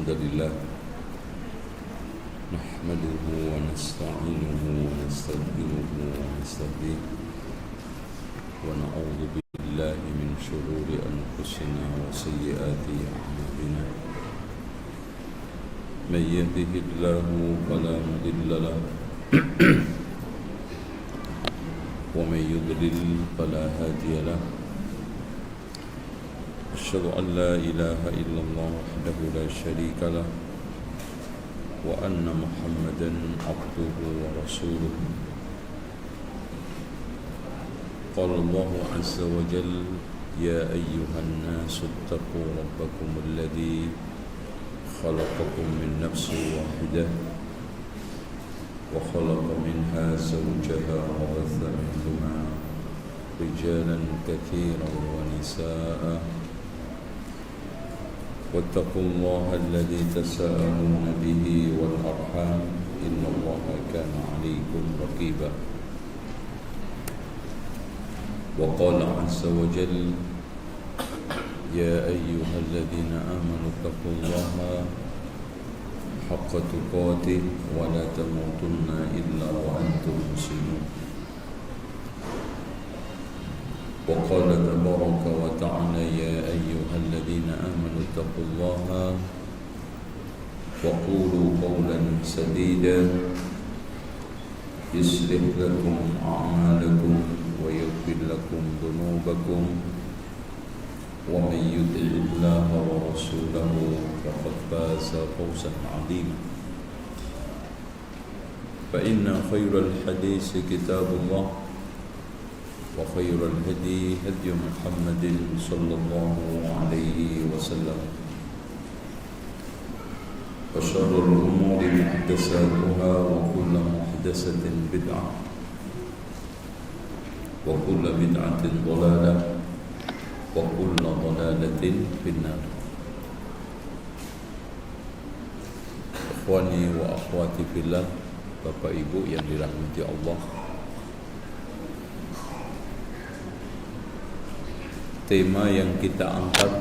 الحمد لله نحمده ونستعينه ونستغفره ونستهديه ونعوذ بالله من شرور أنفسنا وسيئات أعمالنا من يهده الله فلا مضل له ومن يضلل فلا هادي له أشهد أن لا إله إلا الله وحده لا شريك له وأن محمدا عبده ورسوله قال الله عز وجل يا أيها الناس اتقوا ربكم الذي خلقكم من نفس واحدة وخلق منها زوجها وبث منهما رجالا كثيرا ونساء واتقوا الله الذي تساءلون به والأرحام إن الله كان عليكم رقيبا وقال عز وجل يا أيها الذين آمنوا اتقوا الله حق تقاته ولا تموتن إلا وأنتم مسلمون وقال تبارك وتعالى يا أيها الذين آمنوا اتقوا الله وقولوا قولا سديدا يصلح لكم أعمالكم ويغفر لكم ذنوبكم ومن يطع الله ورسوله فقد فاز فوزا عظيما فإن خير الحديث كتاب الله وخير الهدي هدي محمد صلى الله عليه وسلم وشر الأمور محدثاتها وكل محدثة بدعة وكل بدعة ضلالة وكل ضلالة في النار. Ikhwani wa akhwati fillah, Bapak Ibu yang dirahmati Allah, tema yang kita angkat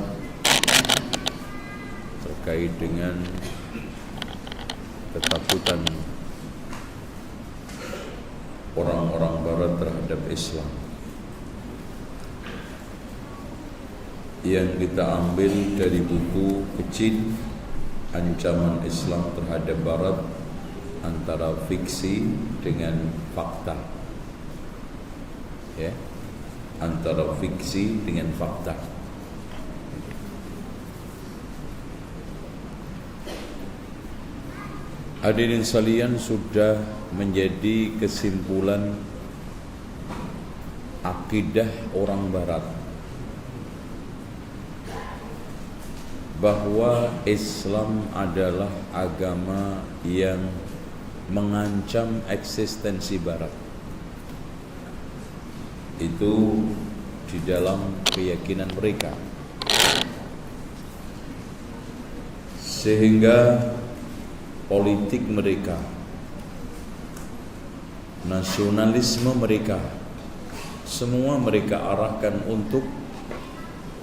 terkait dengan ketakutan orang-orang barat terhadap Islam, yang kita ambil dari buku kecil Ancaman Islam Terhadap Barat, antara fiksi dengan fakta, ya, antara fiksi dengan fakta. Hadirin sekalian, sudah menjadi kesimpulan akidah orang barat bahwa Islam adalah agama yang mengancam eksistensi barat. Itu di dalam keyakinan mereka, sehingga politik mereka, nasionalisme mereka, semua mereka arahkan untuk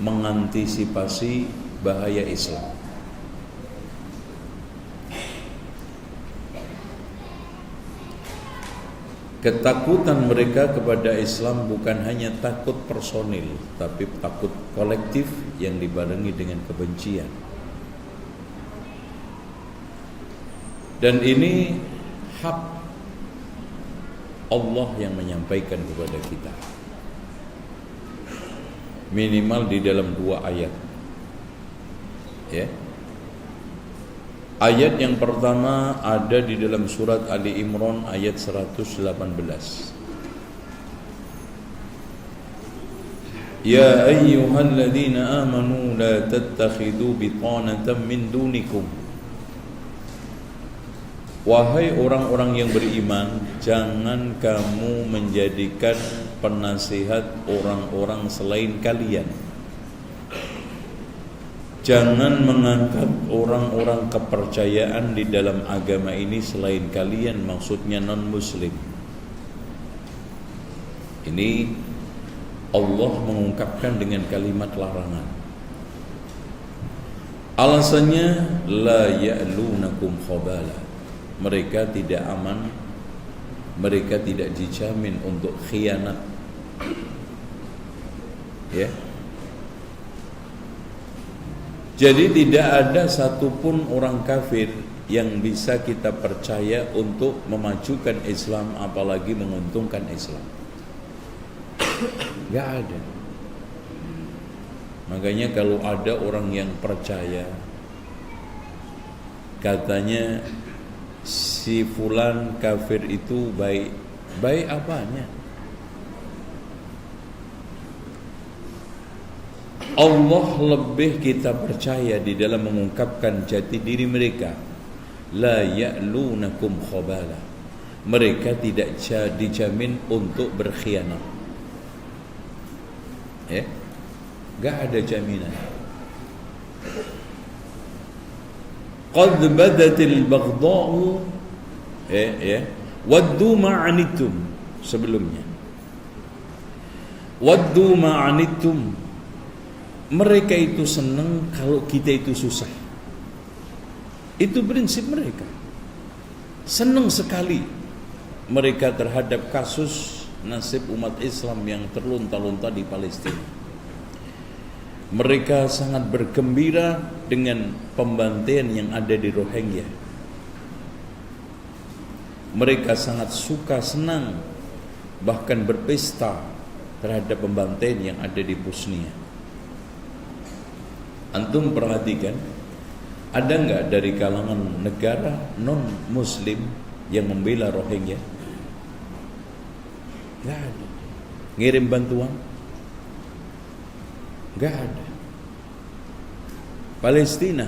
mengantisipasi bahaya Islam. Ketakutan mereka kepada Islam bukan hanya takut personil, tapi takut kolektif yang dibarengi dengan kebencian. Dan ini hak Allah yang menyampaikan kepada kita, minimal di dalam 2 ayat, ya. Ayat yang pertama ada di dalam surat Ali Imran ayat 118. Ya ayyuhalladzina amanu la tattakhidhu bitanatan min dunikum. Wahai orang-orang yang beriman, jangan kamu menjadikan penasihat orang-orang selain kalian. Jangan mengangkat orang-orang kepercayaan di dalam agama ini selain kalian, maksudnya non-muslim. Ini Allah mengungkapkan dengan kalimat larangan. Alasannya la ya'lunakum khabala. Mereka tidak aman, mereka tidak dijamin untuk khianat. Ya. Jadi tidak ada satupun orang kafir yang bisa kita percaya untuk memajukan Islam, apalagi menguntungkan Islam. Gak ada. Makanya kalau ada orang yang percaya, katanya si fulan kafir itu baik, baik apanya? Allah lebih kita percaya di dalam mengungkapkan jati diri mereka. La ya'lunakum khabala. Mereka tidak dijamin untuk berkhianat. Gak ada jaminan. Qad badatil baghdha'u waddu ma'anitum. Sebelumnya waddu ma'anitum. Mereka itu senang kalau kita itu susah. Itu prinsip mereka. Senang sekali mereka terhadap kasus nasib umat Islam yang terlunta-lunta di Palestina. Mereka sangat bergembira dengan pembantaian yang ada di Rohingya. Mereka sangat suka, senang, bahkan berpesta terhadap pembantaian yang ada di Bosnia. Antum perhatikan, ada enggak dari kalangan negara non-muslim yang membela Rohingya? Enggak ada. Ngirim bantuan? Enggak ada. Palestina,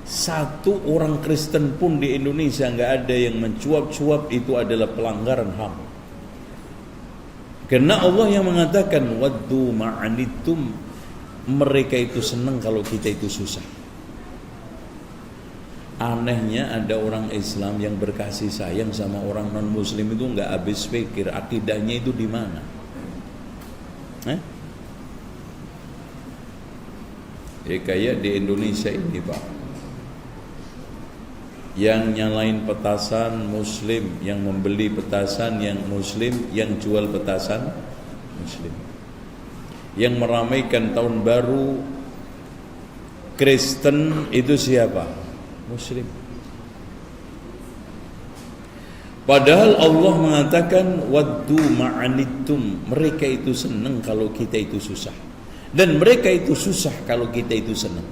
satu orang Kristen pun di Indonesia enggak ada yang mencuap-cuap, itu adalah pelanggaran HAM. Karena Allah yang mengatakan waddu ma'anitum, mereka itu senang kalau kita itu susah. Anehnya ada orang Islam yang berkasih sayang sama orang non muslim itu nggak habis pikir akidahnya itu di mana. Kayak di Indonesia ini Pak, yang nyalain petasan muslim, yang membeli petasan yang muslim, yang jual petasan muslim, yang meramaikan tahun baru Kristen itu siapa? Muslim. Padahal Allah mengatakan waddu ma'anittum, mereka itu senang kalau kita itu susah, dan mereka itu susah kalau kita itu senang.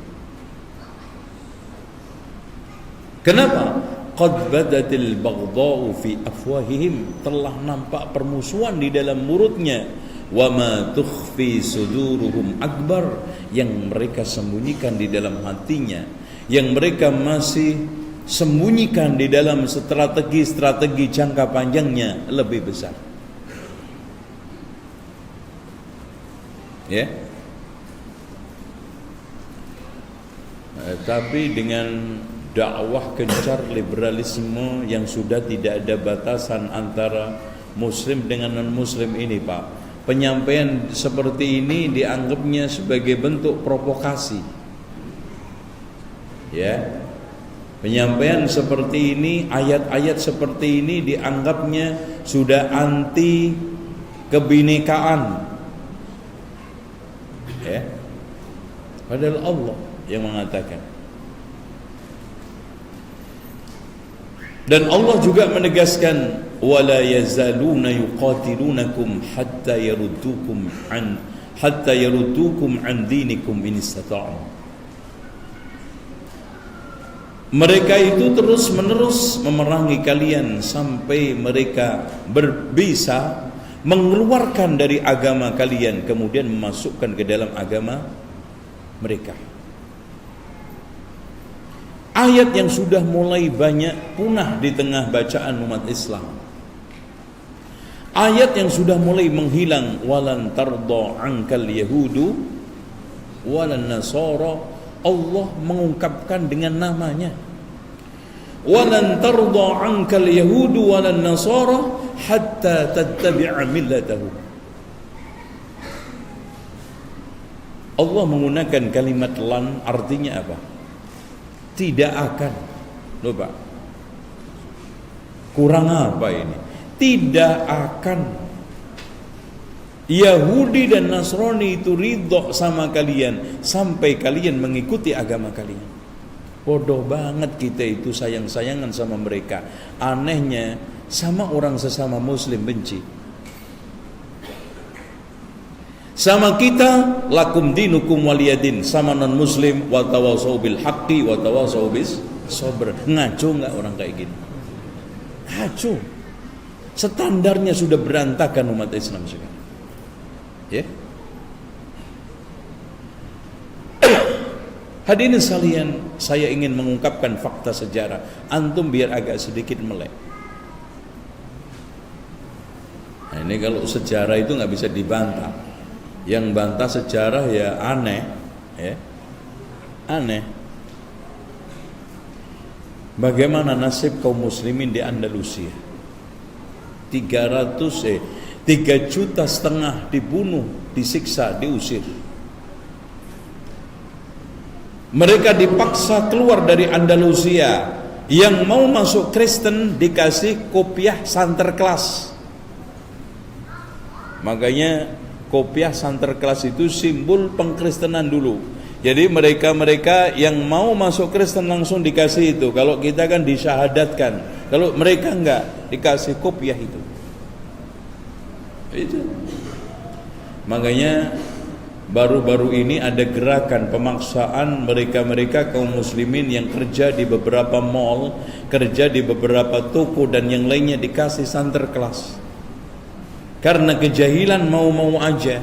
Kenapa? Qad badatil baghdha'u fi afwahihim, telah nampak permusuhan di dalam mulutnya. Wa ma tukhfi suduruhum akbar, yang mereka sembunyikan di dalam hatinya, yang mereka masih sembunyikan di dalam strategi jangka panjangnya lebih besar. Ya. Tapi dengan dakwah gencar liberalisme yang sudah tidak ada batasan antara muslim dengan non muslim ini Pak, penyampaian seperti ini dianggapnya sebagai bentuk provokasi. Ya. Penyampaian seperti ini, ayat-ayat seperti ini dianggapnya sudah anti kebinekaan. Ya. Padahal Allah yang mengatakan. Dan Allah juga menegaskan wala yazaluna yuqatilunakum hatta yaruddukum an dinikum in istata'u. Mereka itu terus-menerus memerangi kalian sampai mereka bisa mengeluarkan dari agama kalian, kemudian memasukkan ke dalam agama mereka. Ayat yang sudah mulai banyak punah di tengah bacaan umat Islam. Ayat yang sudah mulai menghilang, walan tarda ankal yahudu walan nasara, Allah mengungkapkan dengan namanya. Walan tarda ankal yahudu walan nasara hatta tattabi'a millatahum. Allah menggunakan kalimat lan, artinya apa? Tidak akan. Loh Pak, kurang apa ini? Tidak akan Yahudi dan Nasrani itu ridho sama kalian sampai kalian mengikuti agama kalian. Bodoh banget kita itu sayang-sayangan sama mereka. Anehnya sama orang sesama muslim benci. Sama kita lakum dinukum waliyadin, sama non muslim wa tawasau bil haqqi wa tawasau bis sabr. Ngaco enggak orang kayak gini? Ngaco. Standarnya sudah berantakan umat Islam sekarang. Ya. Hadirin sekalian, saya ingin mengungkapkan fakta sejarah. Antum biar agak sedikit melek. Nah, ini kalau sejarah itu nggak bisa dibantah. Yang bantah sejarah ya aneh, ya. Aneh. Bagaimana nasib kaum muslimin di Andalusia? 3,5 juta dibunuh, disiksa, diusir. Mereka dipaksa keluar dari Andalusia. Yang mau masuk Kristen dikasih kopiah santer kelas. Makanya kopiah santer kelas itu simbol pengkristenan dulu. Jadi mereka yang mau masuk Kristen langsung dikasih itu. Kalau kita kan disyahadatkan. Kalau mereka enggak, dikasih kopiah itu. Itu. Makanya baru-baru ini ada gerakan pemaksaan mereka kaum muslimin yang kerja di beberapa mall, kerja di beberapa toko dan yang lainnya dikasih santer kelas. Karena kejahilan mau-mau aja.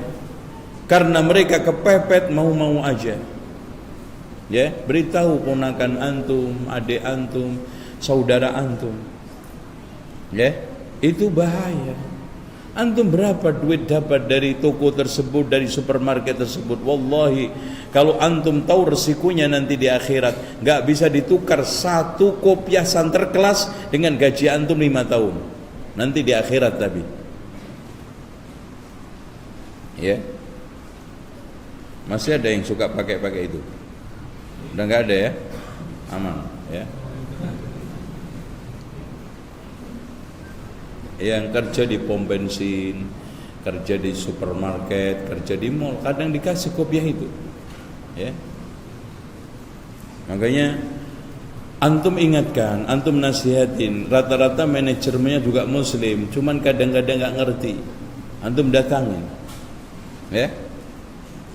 Karena mereka kepepet mau-mau aja. Ya, beritahu ponakan antum, adik antum, saudara antum. Ya, itu bahaya. Antum berapa duit dapat dari toko tersebut, dari supermarket tersebut? Wallahi, kalau antum tahu resikonya nanti di akhirat, nggak bisa ditukar satu kopiah santer kelas dengan gaji antum 5 tahun. Nanti di akhirat tapi. Ya. Masih ada yang suka pakai itu? Udah nggak ada ya? Aman, ya. Yang kerja di pom bensin, kerja di supermarket, kerja di mall, kadang dikasih kopiah itu, ya. Makanya antum ingatkan, antum nasihatin. Rata-rata manajernya juga muslim, cuman kadang-kadang nggak ngerti. Antum datangin, ya.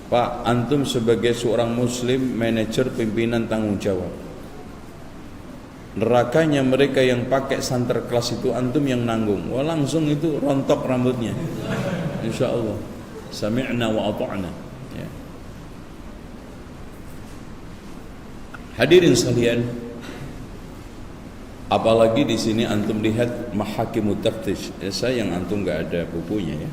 Pak, antum sebagai seorang muslim, manajer, pimpinan, tanggung jawab. Nerakanya mereka yang pakai santer kelas itu antum yang nanggung. Wah, langsung itu rontok rambutnya. Insyaallah. Sami'na wa ata'na. Ya. Hadirin sekalian, apalagi di sini antum lihat mahakimut taftish. Ya, sayang antum enggak ada bukunya ya.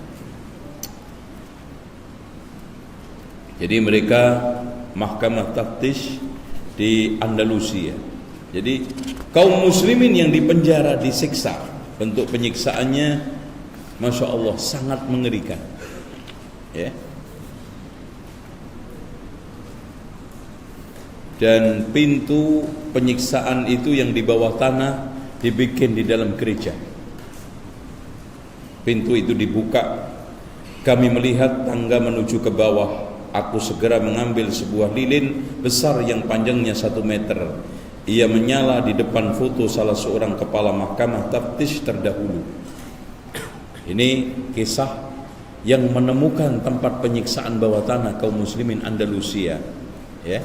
Jadi mereka mahkamah taftish di Andalusia. Jadi kaum muslimin yang dipenjara, disiksa. Bentuk penyiksaannya Masya Allah sangat mengerikan, ya. Dan pintu penyiksaan itu yang di bawah tanah dibikin di dalam gereja. Pintu itu dibuka. Kami melihat tangga menuju ke bawah. Aku segera mengambil sebuah lilin besar yang panjangnya 1 meter. Ia menyala di depan foto salah seorang kepala mahkamah taftish terdahulu. Ini kisah yang menemukan tempat penyiksaan bawah tanah kaum muslimin Andalusia, ya.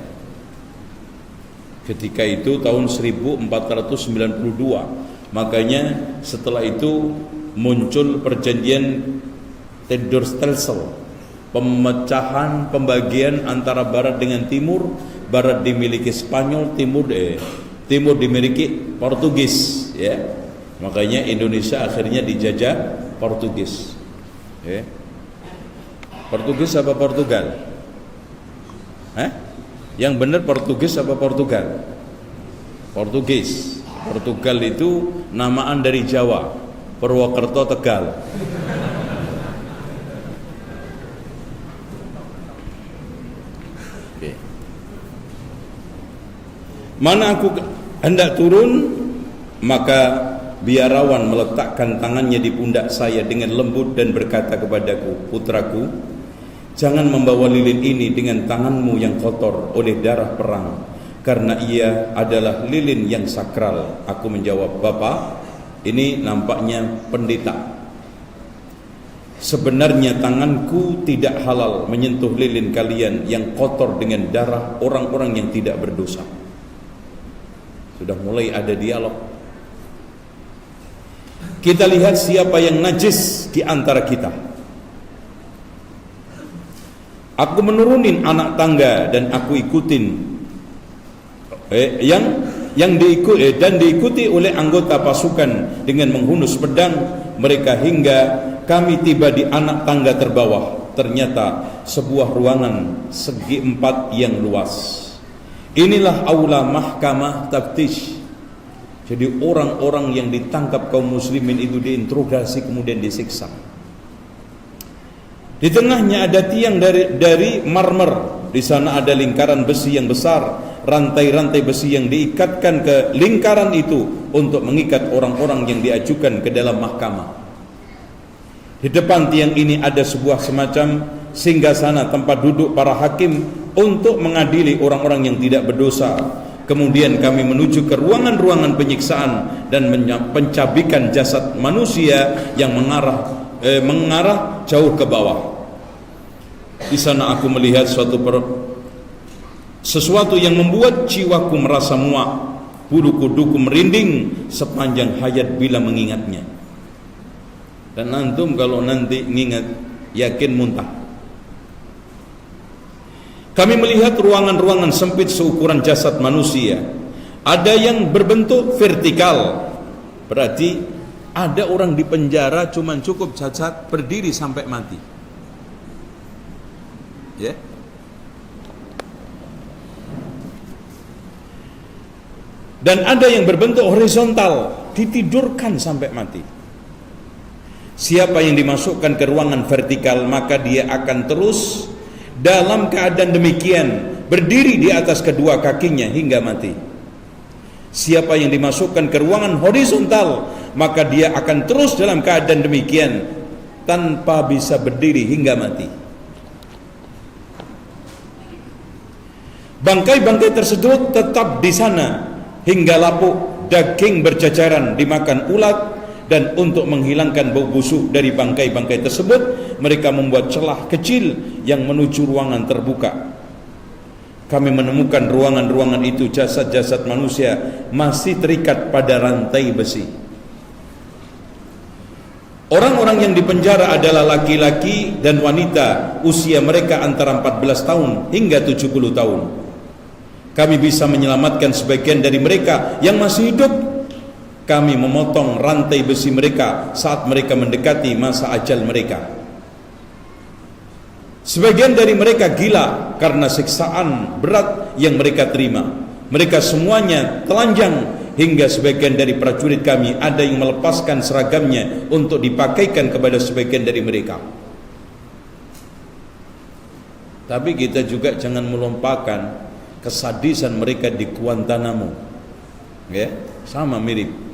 Ketika itu tahun 1492. Makanya setelah itu muncul perjanjian Terdorstelsel, pemecahan, pembagian antara barat dengan timur. Barat dimiliki Spanyol, timur dimiliki Portugis, ya. Makanya Indonesia akhirnya dijajah Portugis, ya. Portugis apa Portugal? Yang benar Portugis apa Portugal? Portugis. Portugal itu namaan dari Jawa, Purwokerto, Tegal. Mana aku hendak turun, maka biarawan meletakkan tangannya di pundak saya dengan lembut dan berkata kepadaku, putraku, jangan membawa lilin ini dengan tanganmu yang kotor oleh darah perang, karena ia adalah lilin yang sakral. Aku menjawab, Bapak, ini nampaknya pendeta. Sebenarnya tanganku tidak halal menyentuh lilin kalian yang kotor dengan darah orang-orang yang tidak berdosa. Sudah mulai ada dialog. Kita lihat siapa yang najis di antara kita. Aku menurunin anak tangga dan aku ikutin dan diikuti oleh anggota pasukan dengan menghunus pedang mereka hingga kami tiba di anak tangga terbawah. Ternyata sebuah ruangan segi 4 yang luas. Inilah aula mahkamah taftish. Jadi orang-orang yang ditangkap kaum muslimin itu diinterogasi kemudian disiksa. Di tengahnya ada tiang dari marmer. Di sana ada lingkaran besi yang besar, rantai-rantai besi yang diikatkan ke lingkaran itu untuk mengikat orang-orang yang diajukan ke dalam mahkamah. Di depan tiang ini ada sebuah semacam singgasana tempat duduk para hakim untuk mengadili orang-orang yang tidak berdosa. Kemudian kami menuju ke ruangan-ruangan penyiksaan dan pencabikan jasad manusia yang mengarah jauh ke bawah. Di sana aku melihat sesuatu yang membuat jiwaku merasa muak, bulu kuduku merinding sepanjang hayat bila mengingatnya. Dan antum kalau nanti ngingat, yakin muntah. Kami melihat ruangan-ruangan sempit seukuran jasad manusia. Ada yang berbentuk vertikal, berarti ada orang di penjara cuman cukup cacat berdiri sampai mati. Ya. Dan ada yang berbentuk horizontal, ditidurkan sampai mati. Siapa yang dimasukkan ke ruangan vertikal, maka dia akan terus dalam keadaan demikian berdiri di atas kedua kakinya hingga mati. Siapa yang dimasukkan ke ruangan horizontal, maka dia akan terus dalam keadaan demikian tanpa bisa berdiri hingga mati. Bangkai-bangkai tersebut tetap di sana hingga lapuk, daging berjajaran dimakan ulat. Dan untuk menghilangkan bau busuk dari bangkai-bangkai tersebut, mereka membuat celah kecil yang menuju ruangan terbuka. Kami menemukan ruangan-ruangan itu jasad-jasad manusia masih terikat pada rantai besi. Orang-orang yang dipenjara adalah laki-laki dan wanita, usia mereka antara 14 tahun hingga 70 tahun. Kami bisa menyelamatkan sebagian dari mereka yang masih hidup. Kami memotong rantai besi mereka saat mereka mendekati masa ajal mereka. Sebagian dari mereka gila karena siksaan berat yang mereka terima. Mereka semuanya telanjang hingga sebagian dari prajurit kami ada yang melepaskan seragamnya untuk dipakaikan kepada sebagian dari mereka. Tapi kita juga jangan melupakan kesadisan mereka di Guantanamo. Ya, sama mirip.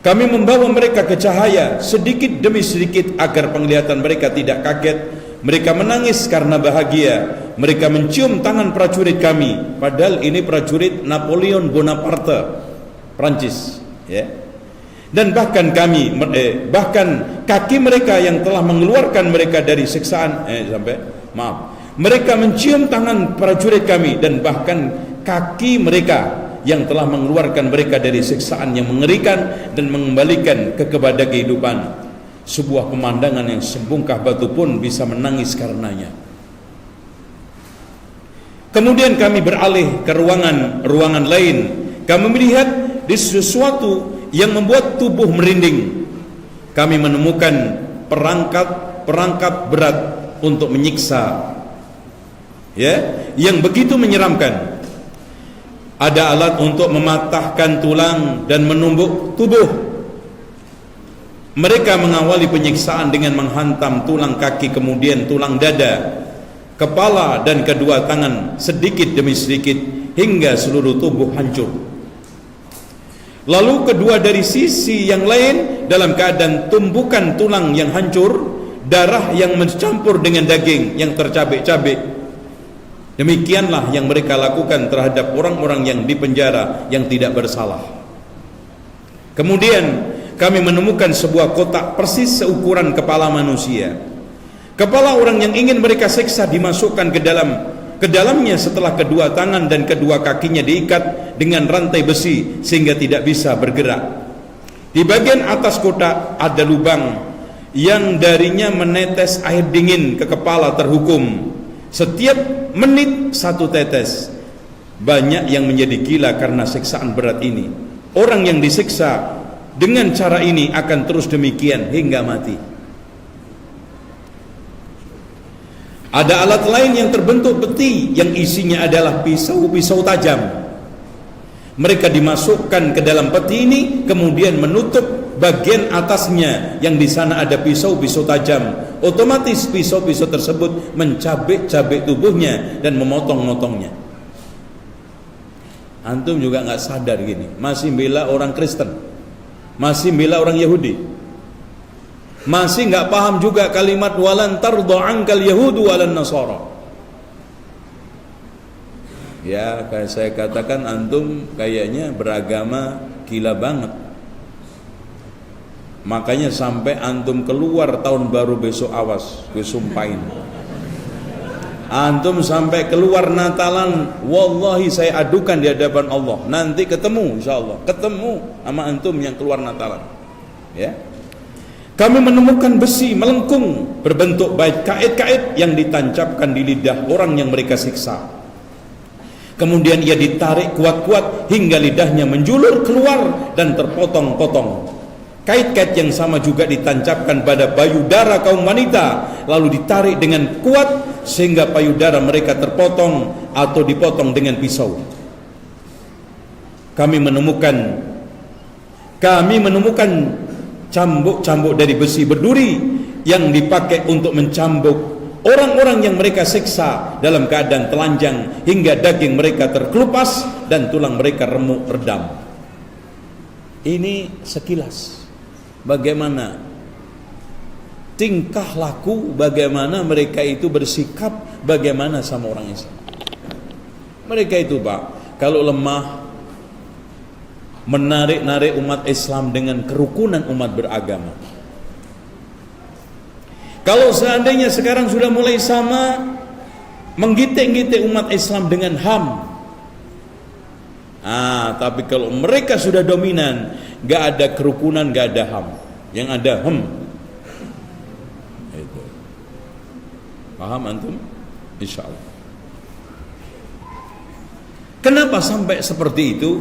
Kami membawa mereka ke cahaya sedikit demi sedikit agar penglihatan mereka tidak kaget. Mereka menangis karena bahagia. Mereka mencium tangan prajurit kami, padahal ini prajurit Napoleon Bonaparte, Prancis, ya. Dan bahkan kaki mereka yang telah mengeluarkan mereka dari siksaan mereka mencium tangan prajurit kami dan bahkan kaki mereka yang telah mengeluarkan mereka dari siksaan yang mengerikan dan mengembalikan kepada kehidupan. Sebuah pemandangan yang sebungkah batu pun bisa menangis karenanya. Kemudian kami beralih ke ruangan lain. Kami melihat di sesuatu yang membuat tubuh merinding. Kami menemukan perangkap berat untuk menyiksa, ya, yang begitu menyeramkan. Ada alat untuk mematahkan tulang dan menumbuk tubuh. Mereka mengawali penyiksaan dengan menghantam tulang kaki, kemudian tulang dada. kepala dan kedua tangan sedikit demi sedikit hingga seluruh tubuh hancur. Lalu kedua dari sisi yang lain dalam keadaan tumbukan tulang yang hancur, darah yang mencampur dengan daging yang tercabik-cabik. Demikianlah yang mereka lakukan terhadap orang-orang yang dipenjara yang tidak bersalah. Kemudian kami menemukan sebuah kotak persis seukuran kepala manusia. Kepala orang yang ingin mereka siksa dimasukkan ke dalamnya setelah kedua tangan dan kedua kakinya diikat dengan rantai besi sehingga tidak bisa bergerak. Di bagian atas kotak ada lubang yang darinya menetes air dingin ke kepala terhukum. Setiap menit satu tetes. Banyak yang menjadi gila karena siksaan berat ini. Orang yang disiksa dengan cara ini akan terus demikian hingga mati. Ada alat lain yang terbentuk peti yang isinya adalah pisau-pisau tajam. Mereka dimasukkan ke dalam peti ini, kemudian menutup bagian atasnya yang di sana ada pisau-pisau tajam. Otomatis pisau-pisau tersebut mencabik-cabik tubuhnya dan memotong-motongnya. Antum juga nggak sadar gini, masih bela orang Kristen, masih bela orang Yahudi. Masih nggak paham juga kalimat walan tardha ankal yahudu walan nasara. Ya, kayak saya katakan antum kayaknya beragama gila banget. Makanya sampai antum keluar tahun baru besok awas, gue sumpahin. Antum sampai keluar Natalan, wallahi saya adukan di hadapan Allah. Nanti ketemu insyaallah, ketemu sama antum yang keluar Natalan. Ya. Kami menemukan besi melengkung berbentuk baik kait-kait yang ditancapkan di lidah orang yang mereka siksa. Kemudian ia ditarik kuat-kuat hingga lidahnya menjulur keluar dan terpotong-potong. Kait-kait yang sama juga ditancapkan pada payudara kaum wanita, lalu ditarik dengan kuat sehingga payudara mereka terpotong atau dipotong dengan pisau. Kami menemukan cambuk-cambuk dari besi berduri yang dipakai untuk mencambuk orang-orang yang mereka siksa dalam keadaan telanjang hingga daging mereka terkelupas dan tulang mereka remuk redam. Ini sekilas bagaimana tingkah laku, bagaimana mereka itu bersikap, bagaimana sama orang Islam. Mereka itu Pak, kalau lemah menarik-narik umat Islam dengan kerukunan umat beragama. Kalau seandainya sekarang sudah mulai sama, menggitik-gitik umat Islam dengan HAM. Tapi kalau mereka sudah dominan, gak ada kerukunan, gak ada HAM. Yang ada HAM. Itu. Paham antum? Insyaallah. Kenapa sampai seperti itu?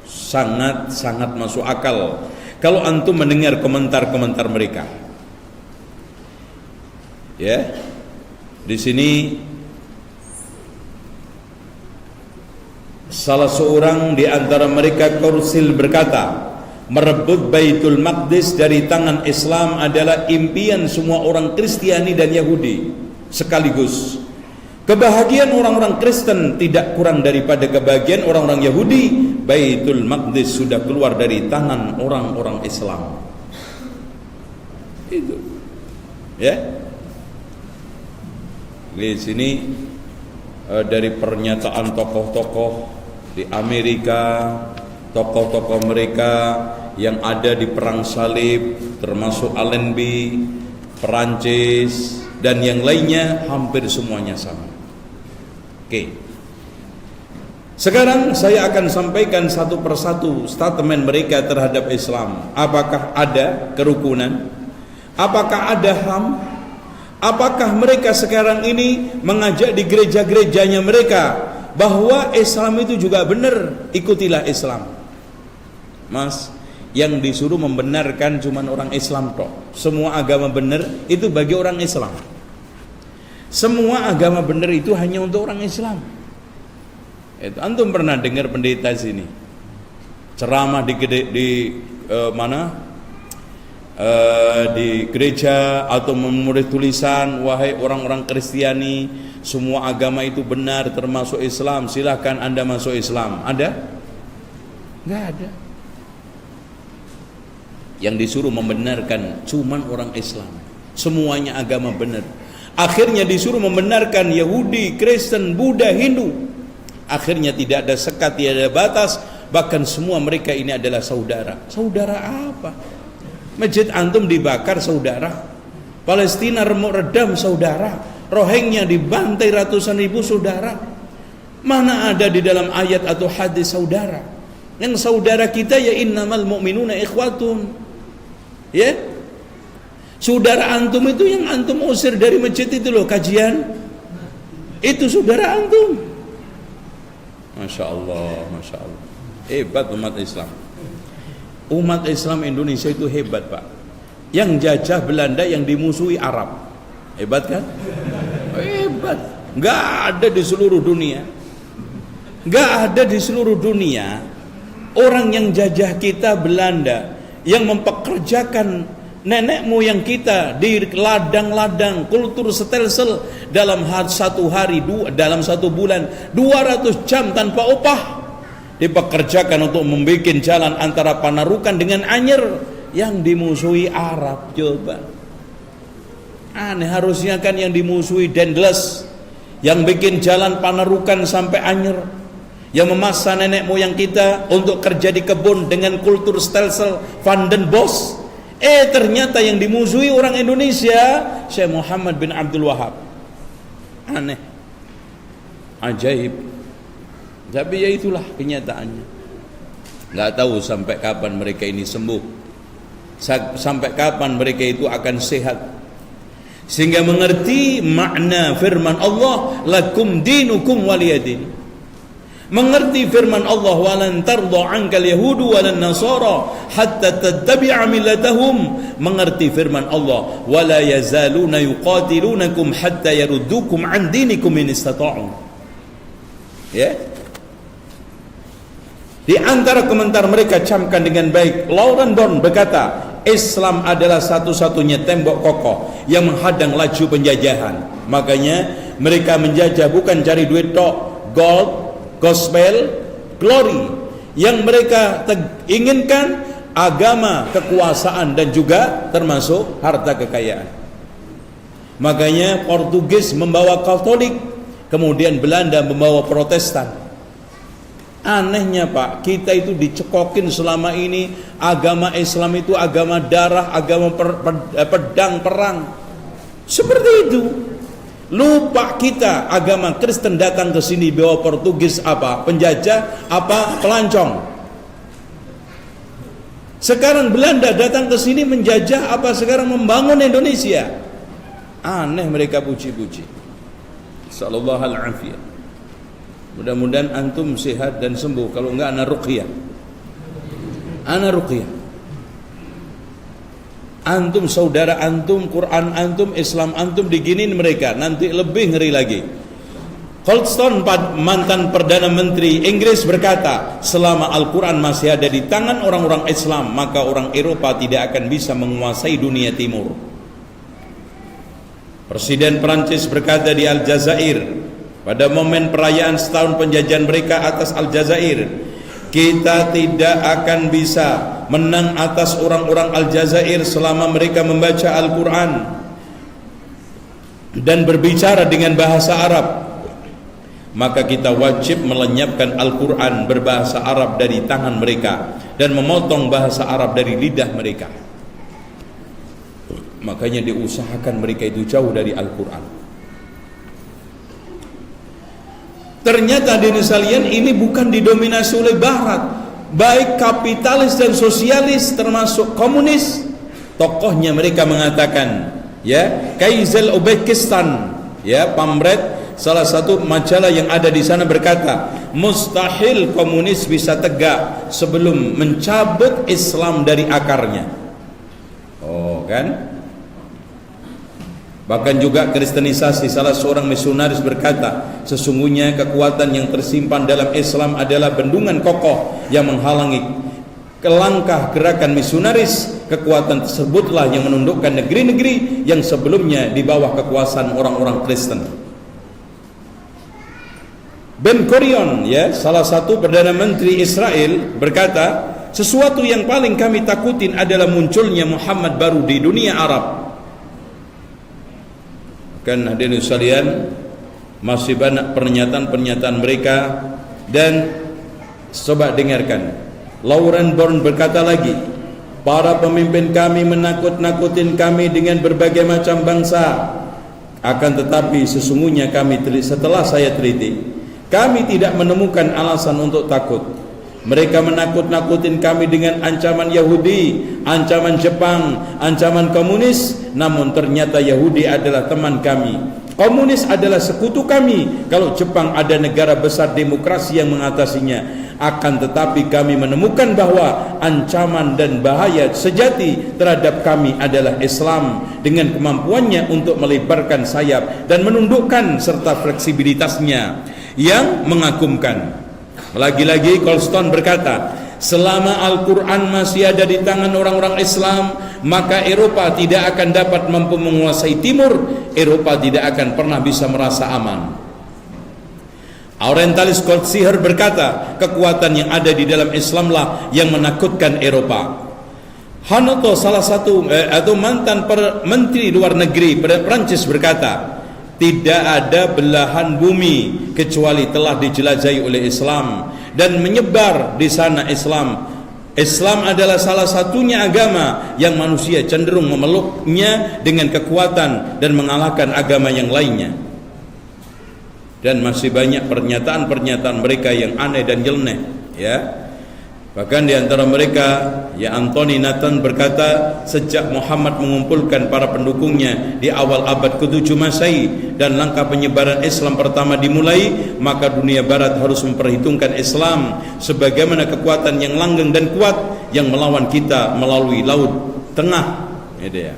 Sangat-sangat masuk akal kalau antum mendengar komentar-komentar mereka. Ya. Di sini salah seorang di antara mereka Kursil berkata, merebut Baitul Maqdis dari tangan Islam adalah impian semua orang Kristiani dan Yahudi sekaligus. Kebahagiaan orang-orang Kristen tidak kurang daripada kebahagiaan orang-orang Yahudi. Baitul Maqdis sudah keluar dari tangan orang-orang Islam. Itu. Ya. Di sini dari pernyataan tokoh-tokoh di Amerika, tokoh-tokoh mereka yang ada di perang salib, termasuk Allenby, Perancis dan yang lainnya, hampir semuanya sama. Oke. Sekarang saya akan sampaikan satu persatu statement mereka terhadap Islam. Apakah ada kerukunan? Apakah ada HAM? Apakah mereka sekarang ini mengajak di gereja-gerejanya mereka bahwa Islam itu juga benar, ikutilah Islam? Mas, yang disuruh membenarkan cuma orang Islam toh. Semua agama benar itu bagi orang Islam. Semua agama benar itu hanya untuk orang Islam. Itu antum pernah dengar pendeta sini ceramah di di gereja atau menulis tulisan, wahai orang-orang Kristiani, semua agama itu benar termasuk Islam, silahkan Anda masuk Islam. Ada? Nggak ada. Yang disuruh membenarkan cuman orang Islam, semuanya agama benar. Akhirnya disuruh membenarkan Yahudi, Kristen, Buddha, Hindu. Akhirnya tidak ada sekat, tidak ada batas, bahkan semua mereka ini adalah saudara. Saudara apa? Masjid antum dibakar, saudara. Palestina remuk redam, saudara. Rohingya dibantai ratusan ribu, saudara. Mana ada di dalam ayat atau hadis saudara? Yang saudara kita ya innamal mu'minuna ikhwatun. Ya, saudara antum itu yang antum usir dari masjid itu loh, kajian itu saudara antum. Masya Allah, Masya Allah, hebat umat Islam. Umat Islam Indonesia itu hebat, Pak. Yang jajah Belanda, yang dimusuhi Arab, hebat kan? Hebat. Nggak ada di seluruh dunia, nggak ada di seluruh dunia orang yang jajah kita Belanda, yang mempekerjakan nenek moyang kita di ladang-ladang kultur stelsel dalam satu hari, dalam satu bulan 200 jam tanpa upah, dipekerjakan untuk membuat jalan antara Panarukan dengan Anyer, yang dimusuhi Arab. Coba aneh, harusnya kan yang dimusuhi Dendles, yang bikin jalan Panarukan sampai Anyer, yang memaksa nenek moyang kita untuk kerja di kebun dengan kultur stelsel Van den Bosch. Ternyata yang dimusuhi orang Indonesia, Syekh Muhammad bin Abdul Wahab. Aneh, ajaib. Tapi ya itulah kenyataannya. Nggak tahu sampai kapan mereka ini sembuh, sampai kapan mereka itu akan sehat, sehingga mengerti makna firman Allah, lakum dinukum waliyadin. Mengerti firman Allah, walan tardha ankal yahudu walan nasara hatta tattabi'a millatahum. Mengerti firman Allah, wala yazaluna yuqatilunakum hatta yaruddukum an dinikum in istata'u. Ya, di antara komentar mereka camkan dengan baik, Lauren Dorn berkata, Islam adalah satu-satunya tembok kokoh yang menghadang laju penjajahan. Makanya mereka menjajah bukan cari duit tok, gold, gospel, glory. Yang mereka inginkan agama, kekuasaan, dan juga termasuk harta kekayaan. Makanya Portugis membawa Katolik, kemudian Belanda membawa Protestan. Anehnya Pak, kita itu dicekokin selama ini agama Islam itu agama darah, agama pedang perang. Seperti itu. Lupa kita agama Kristen datang ke sini bawa Portugis apa? Penjajah apa? Pelancong. Sekarang Belanda datang ke sini menjajah apa? Sekarang membangun Indonesia. Aneh mereka puji-puji. Sallallahu alaihi wasallam. Mudah-mudahan antum sehat dan sembuh. Kalau enggak ana ruqyah. Ana ruqyah. Antum, saudara antum, Quran antum, Islam antum diginin mereka, nanti lebih ngeri lagi. Colston, mantan Perdana Menteri Inggris, berkata, selama Al-Quran masih ada di tangan orang-orang Islam, maka orang Eropa tidak akan bisa menguasai dunia timur. Presiden Prancis berkata di Aljazair pada momen perayaan setahun penjajahan mereka atas Aljazair, kita tidak akan bisa menang atas orang-orang Aljazair selama mereka membaca Al-Quran dan berbicara dengan bahasa Arab. Maka kita wajib melenyapkan Al-Quran berbahasa Arab dari tangan mereka dan memotong bahasa Arab dari lidah mereka. Makanya diusahakan mereka itu jauh dari Al-Quran. Ternyata di sekalian ini bukan didominasi oleh Barat, baik kapitalis dan sosialis termasuk komunis. Tokohnya mereka mengatakan, ya, Kaiser Uzbekistan, ya, pamret salah satu majalah yang ada di sana berkata, mustahil komunis bisa tegak sebelum mencabut Islam dari akarnya. Oh kan? Bahkan juga kristenisasi, salah seorang misionaris berkata, sesungguhnya kekuatan yang tersimpan dalam Islam adalah bendungan kokoh yang menghalangi kelangkah gerakan misionaris. Kekuatan tersebutlah yang menundukkan negeri-negeri yang sebelumnya di bawah kekuasaan orang-orang Kristen. Ben Gurion, ya, salah satu perdana menteri Israel, berkata, sesuatu yang paling kami takutin adalah munculnya Muhammad baru di dunia Arab. Kan hadirin sekalian, masih banyak pernyataan-pernyataan mereka. Dan coba dengarkan, Lauren Bourne berkata lagi, para pemimpin kami menakut-nakutin kami dengan berbagai macam bangsa. Akan tetapi sesungguhnya setelah saya teliti, kami tidak menemukan alasan untuk takut. Mereka menakut-nakutin kami dengan ancaman Yahudi, ancaman Jepang, ancaman komunis. Namun ternyata Yahudi adalah teman kami, komunis adalah sekutu kami. Kalau Jepang ada negara besar demokrasi yang mengatasinya. Akan tetapi kami menemukan bahwa ancaman dan bahaya sejati terhadap kami adalah Islam, dengan kemampuannya untuk melebarkan sayap dan menundukkan serta fleksibilitasnya yang mengagumkan. Lagi-lagi Colston berkata, selama Al-Quran masih ada di tangan orang-orang Islam, maka Eropa tidak akan dapat mampu menguasai Timur. Eropa tidak akan pernah bisa merasa aman. Orientalis Goldsheer berkata, kekuatan yang ada di dalam Islamlah yang menakutkan Eropa. Hanoto, salah satu atau mantan menteri luar negeri Prancis, berkata, tidak ada belahan bumi kecuali telah dijelajahi oleh Islam dan menyebar di sana Islam. Islam adalah salah satunya agama yang manusia cenderung memeluknya dengan kekuatan dan mengalahkan agama yang lainnya. Dan masih banyak pernyataan-pernyataan mereka yang aneh dan nyeleneh, ya. Bahkan di antara mereka, ya, Anthony Nathan berkata, sejak Muhammad mengumpulkan para pendukungnya di awal abad ke-7 Masehi dan langkah penyebaran Islam pertama dimulai, maka dunia barat harus memperhitungkan Islam sebagaimana kekuatan yang langgeng dan kuat yang melawan kita melalui laut tengah. Itu ya.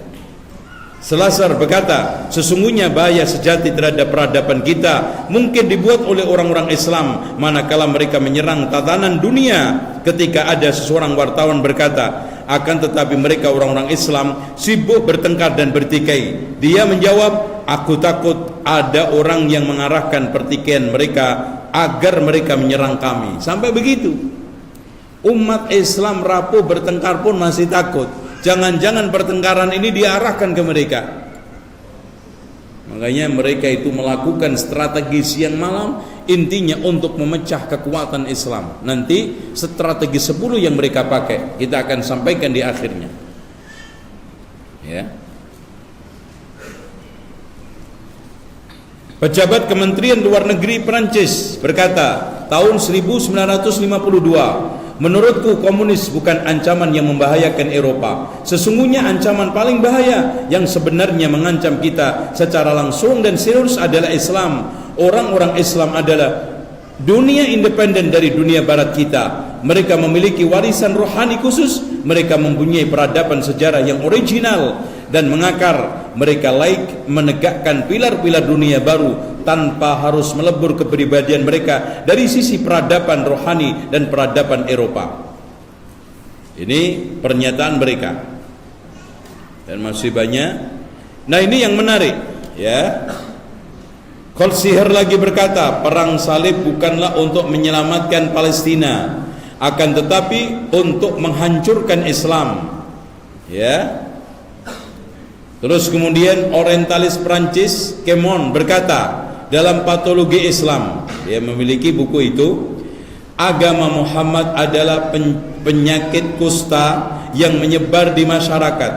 Selasar berkata, sesungguhnya bahaya sejati terhadap peradaban kita mungkin dibuat oleh orang-orang Islam manakala mereka menyerang tatanan dunia. Ketika ada seseorang wartawan berkata, akan tetapi mereka orang-orang Islam sibuk bertengkar dan bertikai. Dia menjawab, aku takut ada orang yang mengarahkan pertikaian mereka agar mereka menyerang kami. Sampai begitu. Umat Islam rapuh bertengkar pun masih takut. Jangan-jangan pertengkaran ini diarahkan ke mereka. Makanya mereka itu melakukan strategi siang malam, intinya untuk memecah kekuatan Islam. Nanti strategi 10 yang mereka pakai kita akan sampaikan di akhirnya, ya. Pejabat Kementerian Luar Negeri Prancis berkata, tahun 1952, menurutku komunis bukan ancaman yang membahayakan Eropa. Sesungguhnya ancaman paling bahaya yang sebenarnya mengancam kita secara langsung dan serius adalah Islam. Orang-orang Islam adalah dunia independen dari dunia barat kita. Mereka memiliki warisan rohani khusus. Mereka mempunyai peradaban sejarah yang original dan mengakar. Mereka laik menegakkan pilar-pilar dunia baru tanpa harus melebur kepribadian mereka dari sisi peradaban rohani dan peradaban Eropa. Ini pernyataan mereka. Dan masih banyak. Nah, ini yang menarik, ya. Goldsheer lagi berkata, perang salib bukanlah untuk menyelamatkan Palestina, akan tetapi untuk menghancurkan Islam, ya. Terus kemudian orientalis Prancis Kemon berkata, dalam patologi Islam, dia memiliki buku itu, agama Muhammad adalah penyakit kusta yang menyebar di masyarakat.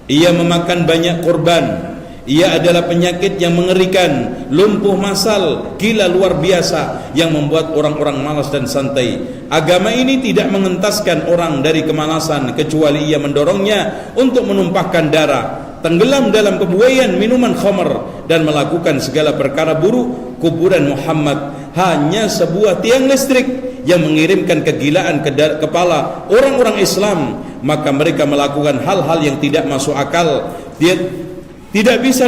Ia memakan banyak korban. Ia adalah penyakit yang mengerikan, lumpuh massal, gila luar biasa yang membuat orang-orang malas dan santai. Agama ini tidak mengentaskan orang dari kemalasan kecuali ia mendorongnya untuk menumpahkan darah, tenggelam dalam kebuayan minuman khamr dan melakukan segala perkara buruk. Kuburan Muhammad hanya sebuah tiang listrik yang mengirimkan kegilaan ke kepala orang-orang Islam. Maka mereka melakukan hal-hal yang tidak masuk akal. Dia tidak bisa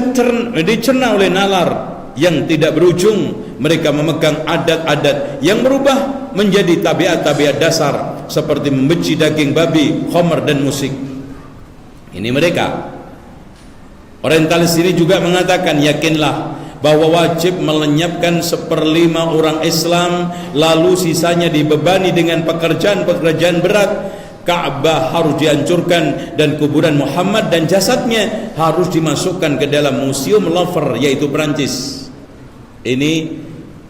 dicerna oleh nalar yang tidak berujung. Mereka memegang adat-adat yang berubah menjadi tabiat-tabiat dasar seperti membenci daging babi, khamr dan musik. Ini mereka. Orientalis ini juga mengatakan, yakinlah bahwa wajib melenyapkan 1/5 orang Islam, lalu sisanya dibebani dengan pekerjaan-pekerjaan berat. Ka'bah harus dihancurkan dan kuburan Muhammad dan jasadnya harus dimasukkan ke dalam museum Louvre, yaitu Perancis. Ini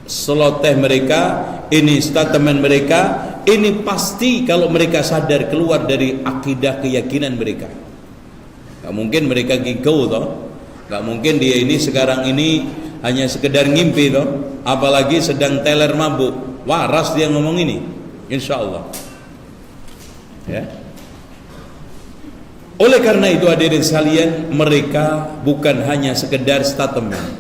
seloteh mereka, ini statement mereka, ini pasti kalau mereka sadar keluar dari akidah keyakinan mereka. Gak mungkin mereka gigau toh, gak mungkin dia ini sekarang ini hanya sekedar ngimpi toh, apalagi sedang teler mabuk. Waras dia ngomong ini, insya Allah. Ya. Oleh karena itu hadirin sekalian, mereka bukan hanya sekedar statement.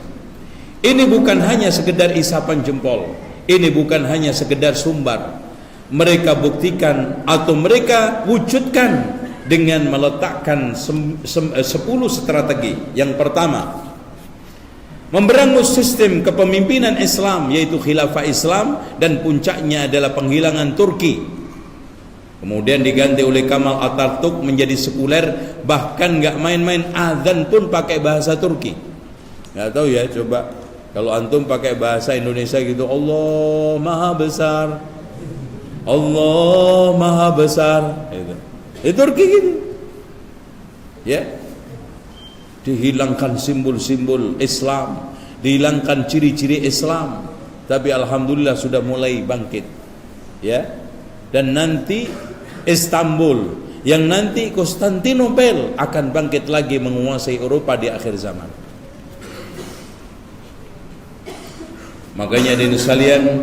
Ini bukan hanya sekedar isapan jempol. Ini bukan hanya sekedar sumbar. Mereka buktikan atau mereka wujudkan dengan meletakkan 10 strategi. Yang pertama, memberangus sistem kepemimpinan Islam, yaitu khilafah Islam, dan puncaknya adalah penghilangan Turki. Kemudian diganti oleh Kemal Atatürk menjadi sekuler, bahkan nggak main-main, azan pun pakai bahasa Turki. Nggak tahu ya, coba kalau antum pakai bahasa Indonesia gitu, Allah Maha Besar, Allah Maha Besar, itu Turki gitu. Ya, dihilangkan simbol-simbol Islam, dihilangkan ciri-ciri Islam, tapi alhamdulillah sudah mulai bangkit. Ya, dan nanti Istanbul, yang nanti Konstantinopel akan bangkit lagi menguasai Eropa di akhir zaman. Makanya di sekalian,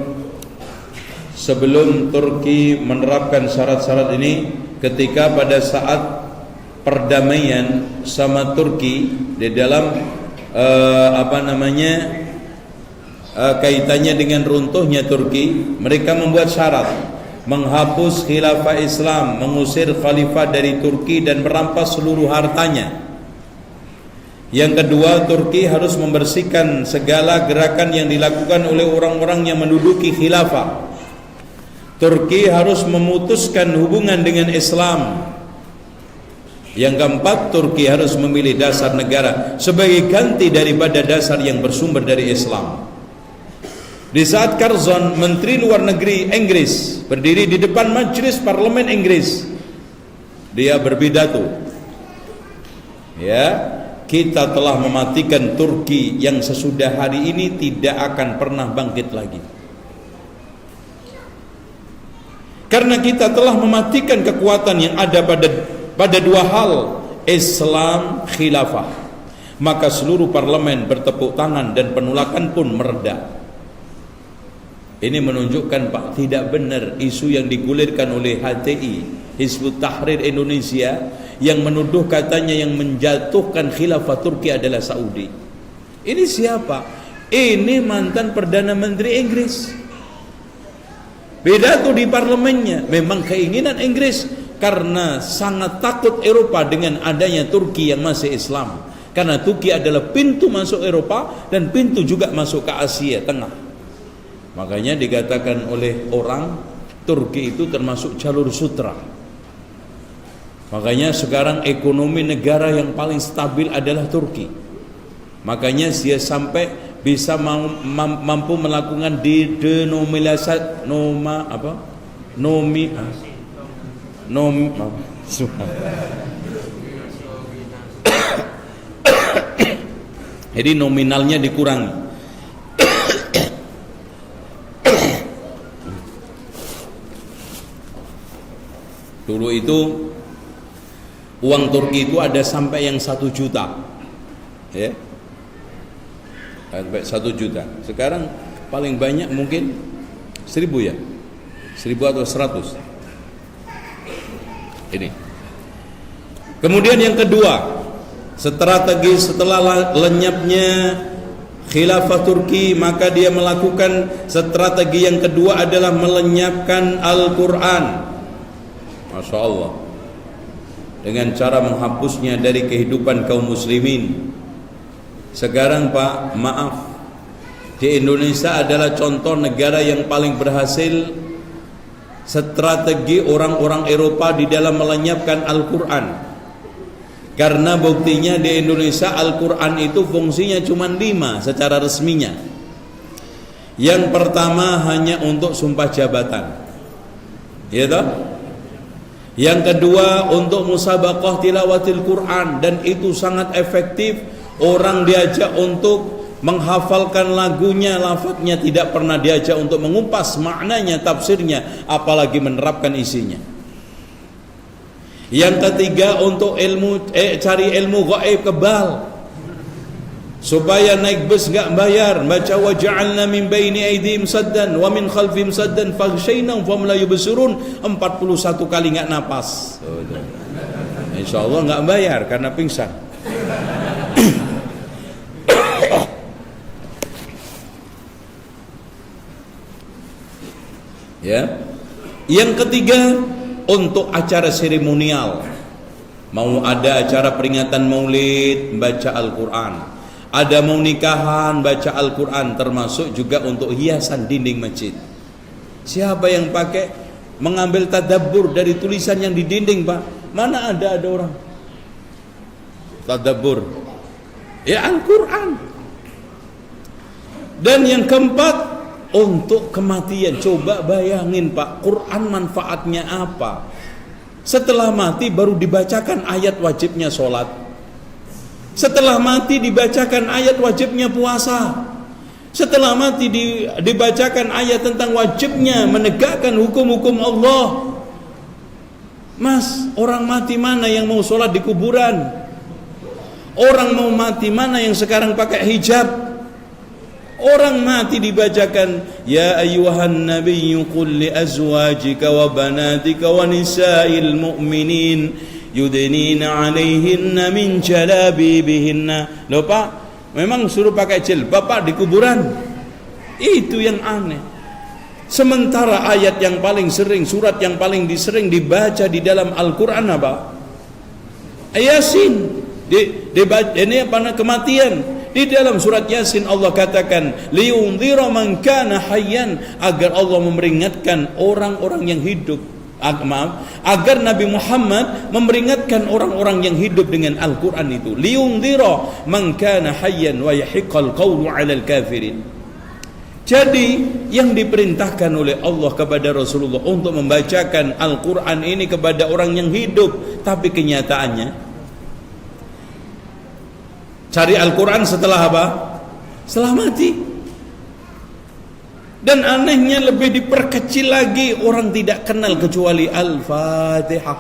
sebelum Turki menerapkan syarat-syarat ini, ketika pada saat perdamaian sama Turki di dalam kaitannya dengan runtuhnya Turki, mereka membuat syarat menghapus khilafah Islam, mengusir khalifah dari Turki dan merampas seluruh hartanya. Yang kedua, Turki harus membersihkan segala gerakan yang dilakukan oleh orang-orang yang menduduki khilafah. Turki harus memutuskan hubungan dengan Islam. Yang keempat, Turki harus memilih dasar negara sebagai ganti daripada dasar yang bersumber dari Islam. Di saat Curzon, Menteri Luar Negeri Inggris, berdiri di depan majelis parlemen Inggris, dia berpidato, ya, kita telah mematikan Turki yang sesudah hari ini tidak akan pernah bangkit lagi. Karena kita telah mematikan kekuatan yang ada pada dua hal, Islam, khilafah. Maka seluruh parlemen bertepuk tangan dan penolakan pun mereda. Ini menunjukkan Pak, tidak benar isu yang digulirkan oleh HTI, Hizbut Tahrir Indonesia, yang menuduh katanya yang menjatuhkan khilafah Turki adalah Saudi. Ini siapa? Ini mantan Perdana Menteri Inggris. Pidato di parlemennya, memang keinginan Inggris karena sangat takut Eropa dengan adanya Turki yang masih Islam. Karena Turki adalah pintu masuk Eropa dan pintu juga masuk ke Asia Tengah. Makanya dikatakan oleh orang, Turki itu termasuk jalur sutra. Makanya sekarang ekonomi negara yang paling stabil adalah Turki. Makanya dia sampai bisa mampu melakukan denominasi jadi nominalnya dikurangi. Dulu itu uang Turki itu ada sampai yang 1 juta, ya, sampai 1 juta. Sekarang paling banyak mungkin 1000 ya, 1000 atau 100. Ini. Kemudian yang kedua, strategi setelah lenyapnya khilafah Turki, maka dia melakukan strategi yang kedua adalah melenyapkan Al-Quran. Masya Allah, dengan cara menghapusnya dari kehidupan kaum muslimin. Sekarang Pak, maaf, di Indonesia adalah contoh negara yang paling berhasil strategi orang-orang Eropa di dalam melenyapkan Al-Quran. Karena buktinya di Indonesia Al-Quran itu fungsinya cuma 5 secara resminya. Yang pertama hanya untuk sumpah jabatan, ya toh? Yang kedua untuk musabaqah tilawatil Quran, dan itu sangat efektif. Orang diajak untuk menghafalkan lagunya, lafadznya, tidak pernah diajak untuk mengupas maknanya, tafsirnya, apalagi menerapkan isinya. Yang ketiga untuk cari ilmu gaib kebal, supaya naik bus nggak bayar, baca wa ja'alna min baini aydihim saddan wa min khalfihim saddan faghshaynahum fahum la yubsirun, 41 kali nggak napas. Insyaallah nggak bayar karena pingsan. Ya. Yang ketiga untuk acara seremonial. Mau ada acara peringatan Maulid, baca Al-Quran. Ada mau nikahan, baca Al-Quran, termasuk juga untuk hiasan dinding masjid. Siapa yang pakai mengambil tadabbur dari tulisan yang di dinding, Pak? Mana ada orang tadabbur? Ya Al-Quran. Dan yang keempat untuk kematian. Coba bayangin Pak, Quran manfaatnya apa? Setelah mati baru dibacakan ayat wajibnya sholat. Setelah mati dibacakan ayat wajibnya puasa. Setelah mati dibacakan ayat tentang wajibnya menegakkan hukum-hukum Allah. Mas, orang mati mana yang mau sholat di kuburan? Orang mau mati mana yang sekarang pakai hijab? Orang mati dibacakan ya ayyuhan nabiyyu qul li azwajika wa banatika wa nisa'il mu'minin yudnina 'alaihinna min jalabibihinna. Loh Pak, memang suruh pakai jilbab Pak di kuburan? Itu yang aneh. Sementara ayat yang paling sering, surat yang paling sering dibaca di dalam Al-Qur'an apa? Yasin. Ini apa, kematian. Di dalam surat Yasin Allah katakan liyundhira man kana hayyan, agar Allah memperingatkan orang-orang yang hidup. Agar Nabi Muhammad memperingatkan orang-orang yang hidup dengan Al-Quran itu. Liyundhira man kana hayyan wa yahiqqal qawlu 'alal kafirin. Jadi yang diperintahkan oleh Allah kepada Rasulullah untuk membacakan Al-Quran ini kepada orang yang hidup, tapi kenyataannya cari Al-Quran setelah apa? Setelah mati. Dan anehnya lebih diperkecil lagi, orang tidak kenal kecuali Al-Fatihah.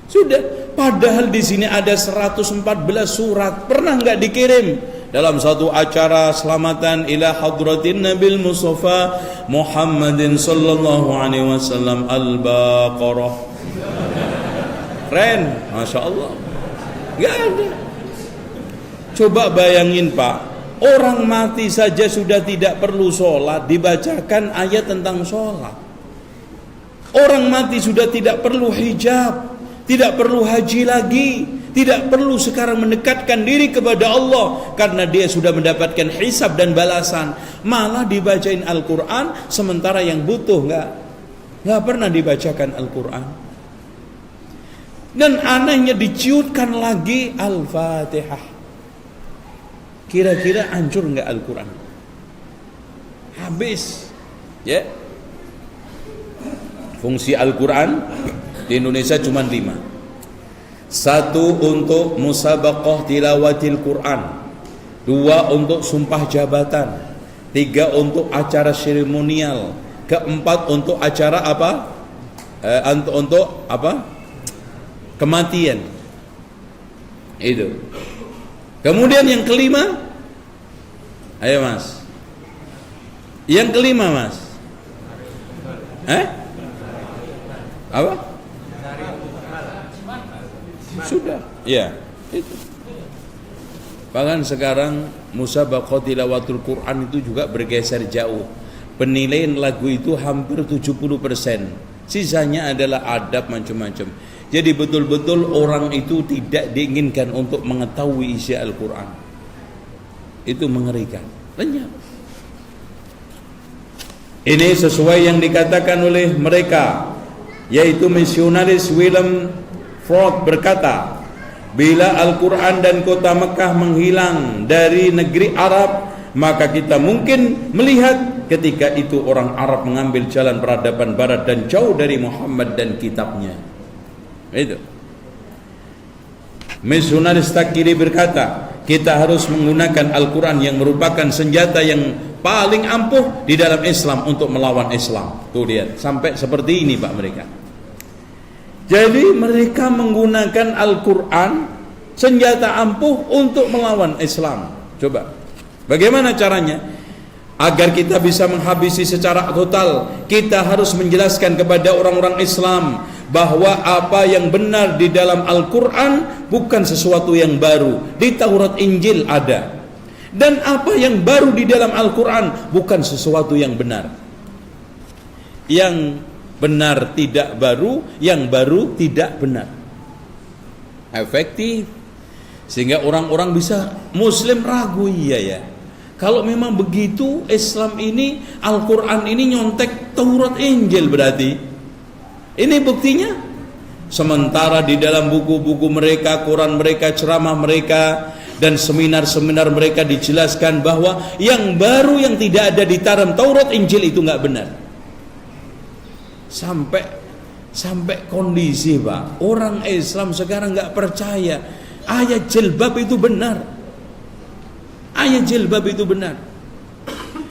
Sudah, padahal di sini ada 114 surat. Pernah nggak dikirim dalam satu acara selamatan ila hadratin Nabil Mustafa Muhammadin sallallahu alaihi wasallam Al-Baqarah. Keren, Masya Allah. Nggak ada. Coba bayangin Pak, orang mati saja sudah tidak perlu sholat, dibacakan ayat tentang sholat. Orang mati sudah tidak perlu hijab, tidak perlu haji lagi, tidak perlu sekarang mendekatkan diri kepada Allah, karena dia sudah mendapatkan hisab dan balasan. Malah dibacain Al-Quran, sementara yang butuh nggak pernah dibacakan Al-Quran. Dan anehnya diciutkan lagi Al-Fatihah. Kira-kira hancur enggak Al-Quran? Habis. Ya. Fungsi Al-Quran di Indonesia cuma 5. 1 untuk musabaqah tilawatil Quran. 2 untuk sumpah jabatan. 3 untuk acara seremonial. 4 untuk acara apa? Untuk apa? Kematian. Itu. Kemudian yang kelima, ayo Mas. Yang kelima Mas. Apa? Sudah. Ya, itu. Bahkan sekarang musabaqah tilawatul Quran itu juga bergeser jauh. Penilaian lagu itu hampir 70%. Sisanya adalah adab macam-macam. Jadi betul-betul orang itu tidak diinginkan untuk mengetahui isi Al-Quran. Itu mengerikan. Lenyap. Ini sesuai yang dikatakan oleh mereka, yaitu misionaris William Ford berkata, bila Al-Quran dan kota Mekah menghilang dari negeri Arab, maka kita mungkin melihat ketika itu orang Arab mengambil jalan peradaban barat dan jauh dari Muhammad dan kitabnya. Itu. Misionaris Takiri berkata, kita harus menggunakan Al-Quran yang merupakan senjata yang paling ampuh di dalam Islam untuk melawan Islam. Tuh lihat, sampai seperti ini Pak mereka. Jadi mereka menggunakan Al-Quran senjata ampuh untuk melawan Islam. Coba, bagaimana caranya? Agar kita bisa menghabisi secara total, kita harus menjelaskan kepada orang-orang Islam bahwa apa yang benar di dalam Al-Quran bukan sesuatu yang baru. Di Taurat Injil ada. Dan apa yang baru di dalam Al-Quran bukan sesuatu yang benar. Yang benar tidak baru, yang baru tidak benar. Efektif. Sehingga orang-orang bisa, Muslim ragu, iya ya, kalau memang begitu Islam ini, Al-Quran ini nyontek Taurat Injil berarti. Ini buktinya. Sementara di dalam buku-buku mereka, Quran mereka, ceramah mereka, dan seminar-seminar mereka dijelaskan bahwa yang baru yang tidak ada di dalam Taurat Injil itu nggak benar. Sampai kondisi Pak, orang Islam sekarang nggak percaya ayat jilbab itu benar. Ayat jilbab itu benar.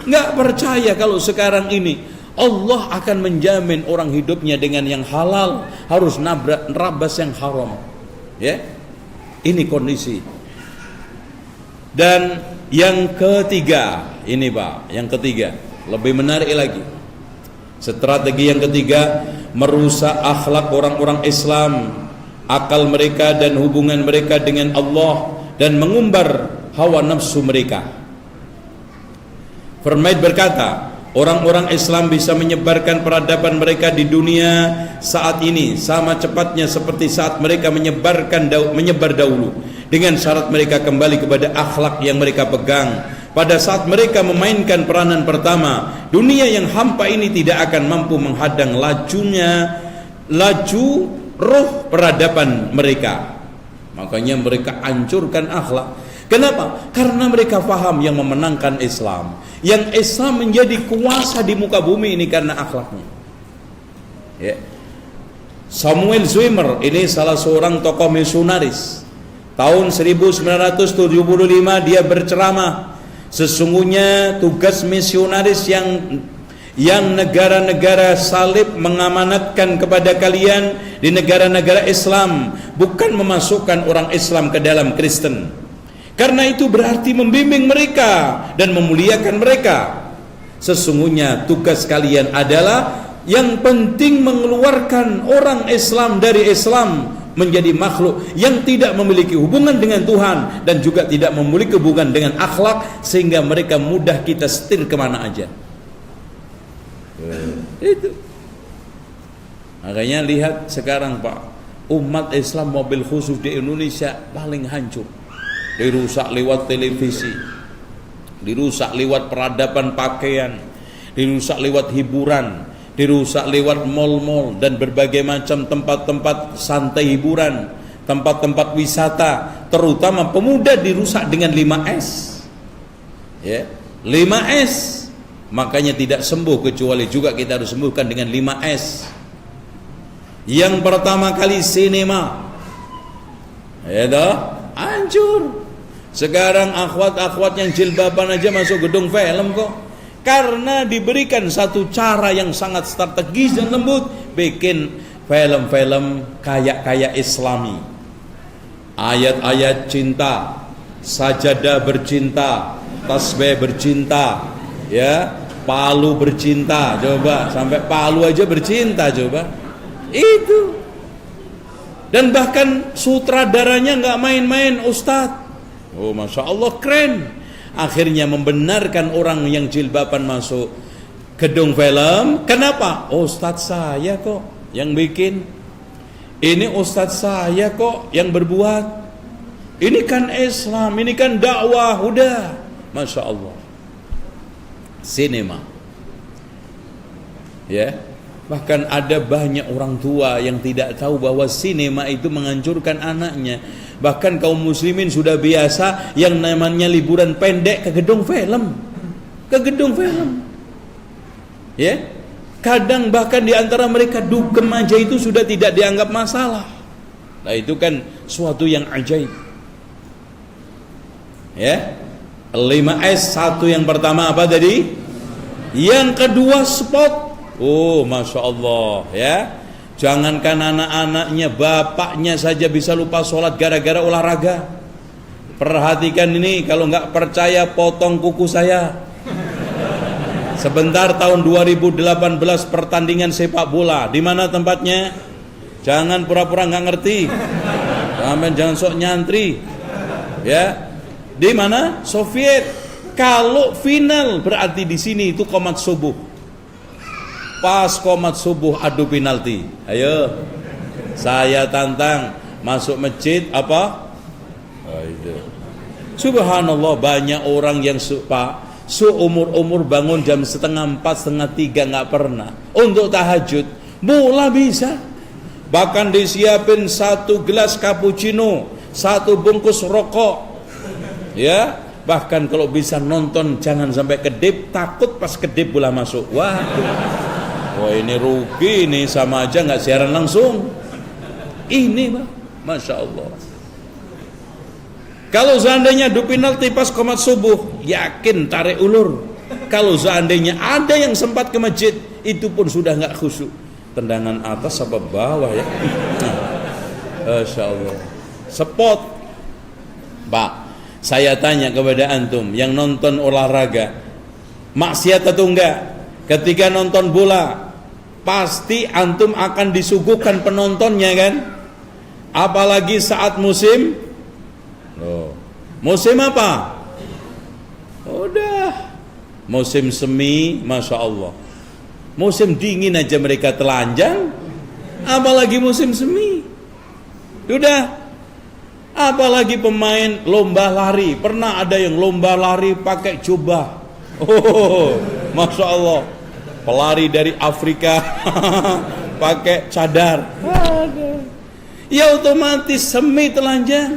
Nggak percaya kalau sekarang ini Allah akan menjamin orang hidupnya dengan yang halal, harus nerabas yang haram. Ya, ini kondisi. Dan yang ketiga, ini Pak, yang ketiga lebih menarik lagi. Strategi yang ketiga, merusak akhlak orang-orang Islam, akal mereka dan hubungan mereka dengan Allah, dan mengumbar hawa nafsu mereka. Vermeid berkata, orang-orang Islam bisa menyebarkan peradaban mereka di dunia saat ini sama cepatnya seperti saat mereka menyebar dahulu, dengan syarat mereka kembali kepada akhlak yang mereka pegang. Pada saat mereka memainkan peranan pertama, dunia yang hampa ini tidak akan mampu menghadang laju roh peradaban mereka. Makanya mereka hancurkan akhlak. Kenapa? Karena mereka faham yang memenangkan Islam, yang Islam menjadi kuasa di muka bumi ini karena akhlaknya. Ya. Samuel Zwemer ini salah seorang tokoh misionaris. Tahun 1975 dia berceramah, sesungguhnya tugas misionaris yang negara-negara salib mengamanatkan kepada kalian di negara-negara Islam bukan memasukkan orang Islam ke dalam Kristen. Karena itu berarti membimbing mereka dan memuliakan mereka. Sesungguhnya tugas kalian adalah yang penting mengeluarkan orang Islam dari Islam menjadi makhluk yang tidak memiliki hubungan dengan Tuhan dan juga tidak memiliki hubungan dengan akhlak, sehingga mereka mudah kita setir kemana aja. Itu. Makanya lihat sekarang Pak, umat Islam mobil khusus di Indonesia paling hancur. Dirusak lewat televisi, dirusak lewat peradaban pakaian, dirusak lewat hiburan, dirusak lewat mal-mal dan berbagai macam tempat-tempat santai hiburan, tempat-tempat wisata, terutama pemuda dirusak dengan 5S. Ya, 5S. Makanya tidak sembuh, kecuali juga kita harus sembuhkan dengan 5S. Yang pertama kali sinema. Ya toh, hancur. Sekarang akhwat-akhwat yang jilbaban aja masuk gedung film kok. Karena diberikan satu cara yang sangat strategis dan lembut, bikin film-film kayak Islami. Ayat-ayat cinta, sajadah bercinta, tasbih bercinta, ya, palu bercinta, coba sampai palu aja bercinta, coba. Itu. Dan bahkan sutradaranya nggak main-main, Ustadz. Oh, masya Allah, keren. Akhirnya membenarkan orang yang jilbaban masuk gedung film. Kenapa? Ustadz saya kok yang bikin. Ini ustadz saya kok yang berbuat. Ini kan Islam, ini kan dakwah. Udah, masya Allah. Sinema. Ya. Bahkan ada banyak orang tua yang tidak tahu bahwa sinema itu menghancurkan anaknya. Bahkan kaum muslimin sudah biasa yang namanya liburan pendek ke gedung film. Ke gedung film. Ya. Kadang bahkan di antara mereka dugem aja itu sudah tidak dianggap masalah. Nah, itu kan suatu yang ajaib. Ya. 5S, satu yang pertama apa tadi? Yang kedua sport. Oh, Masya Allah, ya. Jangankan anak-anaknya, bapaknya saja bisa lupa sholat gara-gara olahraga. Perhatikan ini, kalau nggak percaya potong kuku saya. Sebentar tahun 2018 pertandingan sepak bola. Di mana tempatnya? Jangan pura-pura nggak ngerti. Jangan sok nyantri. Ya. Di mana? Soviet. Kalau final berarti di sini itu qomat subuh. Pas qomat subuh adu penalti. Ayo. Saya tantang masuk masjid apa? Subhanallah, banyak orang yang seumur-umur bangun jam 2:30, 2:30 nggak pernah. Untuk tahajud, bola bisa. Bahkan disiapin 1 gelas cappuccino, 1 bungkus rokok. Ya, bahkan kalau bisa nonton jangan sampai kedip, takut pas kedip bola masuk. Waduh. Wah, ini rugi nih, sama aja nggak siaran langsung. Ini Pak, Masya Allah. Kalau seandainya adu penalti pas qomat subuh, yakin tarik ulur. Kalau seandainya ada yang sempat ke masjid, itu pun sudah nggak khusyuk. Tendangan atas apa bawah ya? Masya Allah. Sport, Pak. Saya tanya kepada antum yang nonton olahraga, maksiat atau enggak? Ketika nonton bola, pasti antum akan disuguhkan penontonnya kan? Apalagi saat musim musim apa? Udah musim semi, Masya Allah. Musim dingin aja mereka telanjang, apalagi musim semi. Udah. Apalagi pemain lomba lari. Pernah ada yang lomba lari pakai jubah. Oh, Masya Allah. Pelari dari Afrika pakai cadar. Ya otomatis semi telanjang.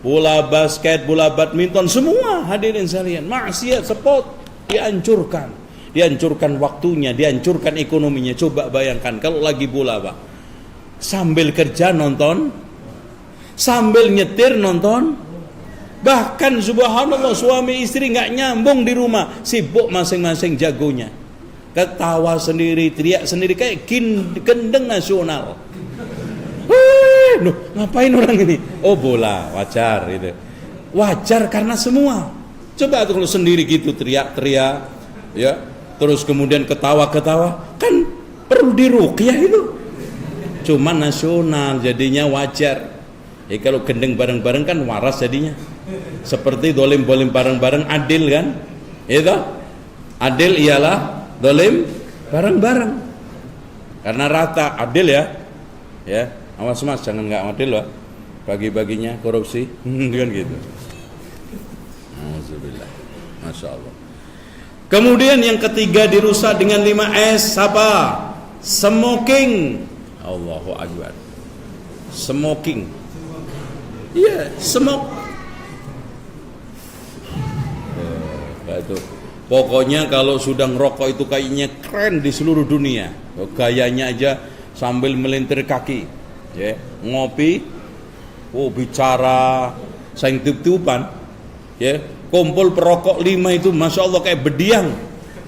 Bola basket, bola badminton, semua hadirin sekalian. Maksiat, sport dihancurkan. Dihancurkan waktunya, dihancurkan ekonominya. Coba bayangkan kalau lagi bola, Pak. Sambil kerja nonton, sambil nyetir nonton. Bahkan subhanallah suami istri nggak nyambung di rumah, sibuk masing-masing jagonya. Ketawa sendiri, teriak sendiri kayak gendeng nasional. Loh, ngapain orang ini? Oh bola, wajar gitu. Wajar karena semua. Coba tuh kalau sendiri gitu teriak-teriak, ya. Terus kemudian ketawa-ketawa, kan perlu diruqyah itu. Cuma nasional jadinya wajar. Kalau gendeng bareng-bareng kan waras jadinya. Seperti dolim-dolim bareng-bareng adil kan? Itu adil ialah dolim bareng-bareng. Karena rata adil ya. Ya, awas mas jangan nggak adil loh. Bagi-baginya korupsi kan gitu. Alhamdulillah. Masya Allah. Kemudian yang ketiga dirusak dengan 5S apa? Smoking. Allahu Akbar. Smoking. Iya, smoke. Itu. Pokoknya kalau sudah ngerokok itu kayaknya keren di seluruh dunia. Gayanya aja sambil melintir kaki. Ya, ngopi, bicara, saing tiup-tiupan. Ya, kumpul perokok 5 itu Masya Allah kayak berdiam.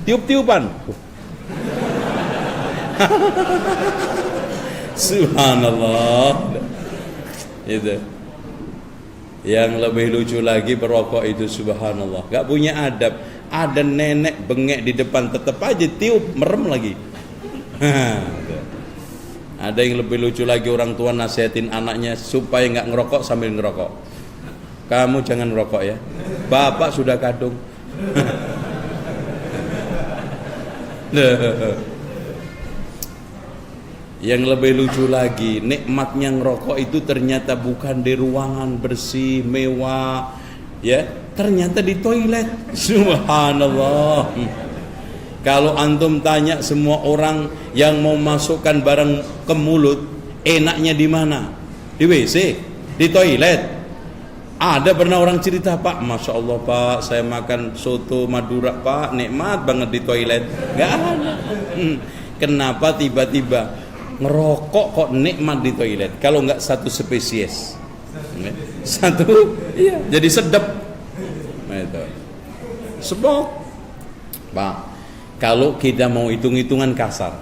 Tiup-tiupan. Subhanallah. Itu. Yang lebih lucu lagi perokok itu subhanallah, gak punya adab. Ada nenek bengek di depan tetap aja tiup, merem lagi. Ada yang lebih lucu lagi, orang tua nasihatin anaknya supaya gak ngerokok sambil ngerokok. Kamu jangan ngerokok ya, bapak sudah kadung. Yang lebih lucu lagi, nikmatnya ngerokok itu ternyata bukan di ruangan bersih, mewah, ya, ternyata di toilet. Subhanallah. Kalau antum tanya semua orang yang mau masukkan barang ke mulut, enaknya di mana? Di WC, di toilet. Ada pernah orang cerita, Pak, Masya Allah Pak, saya makan soto Madura Pak, nikmat banget di toilet. Gak ada. Kenapa tiba-tiba ngerokok kok nikmat di toilet? Kalau nggak satu spesies, satu, iya, jadi sedap. Nah, itu sebab, Pak, kalau kita mau hitung-hitungan kasar,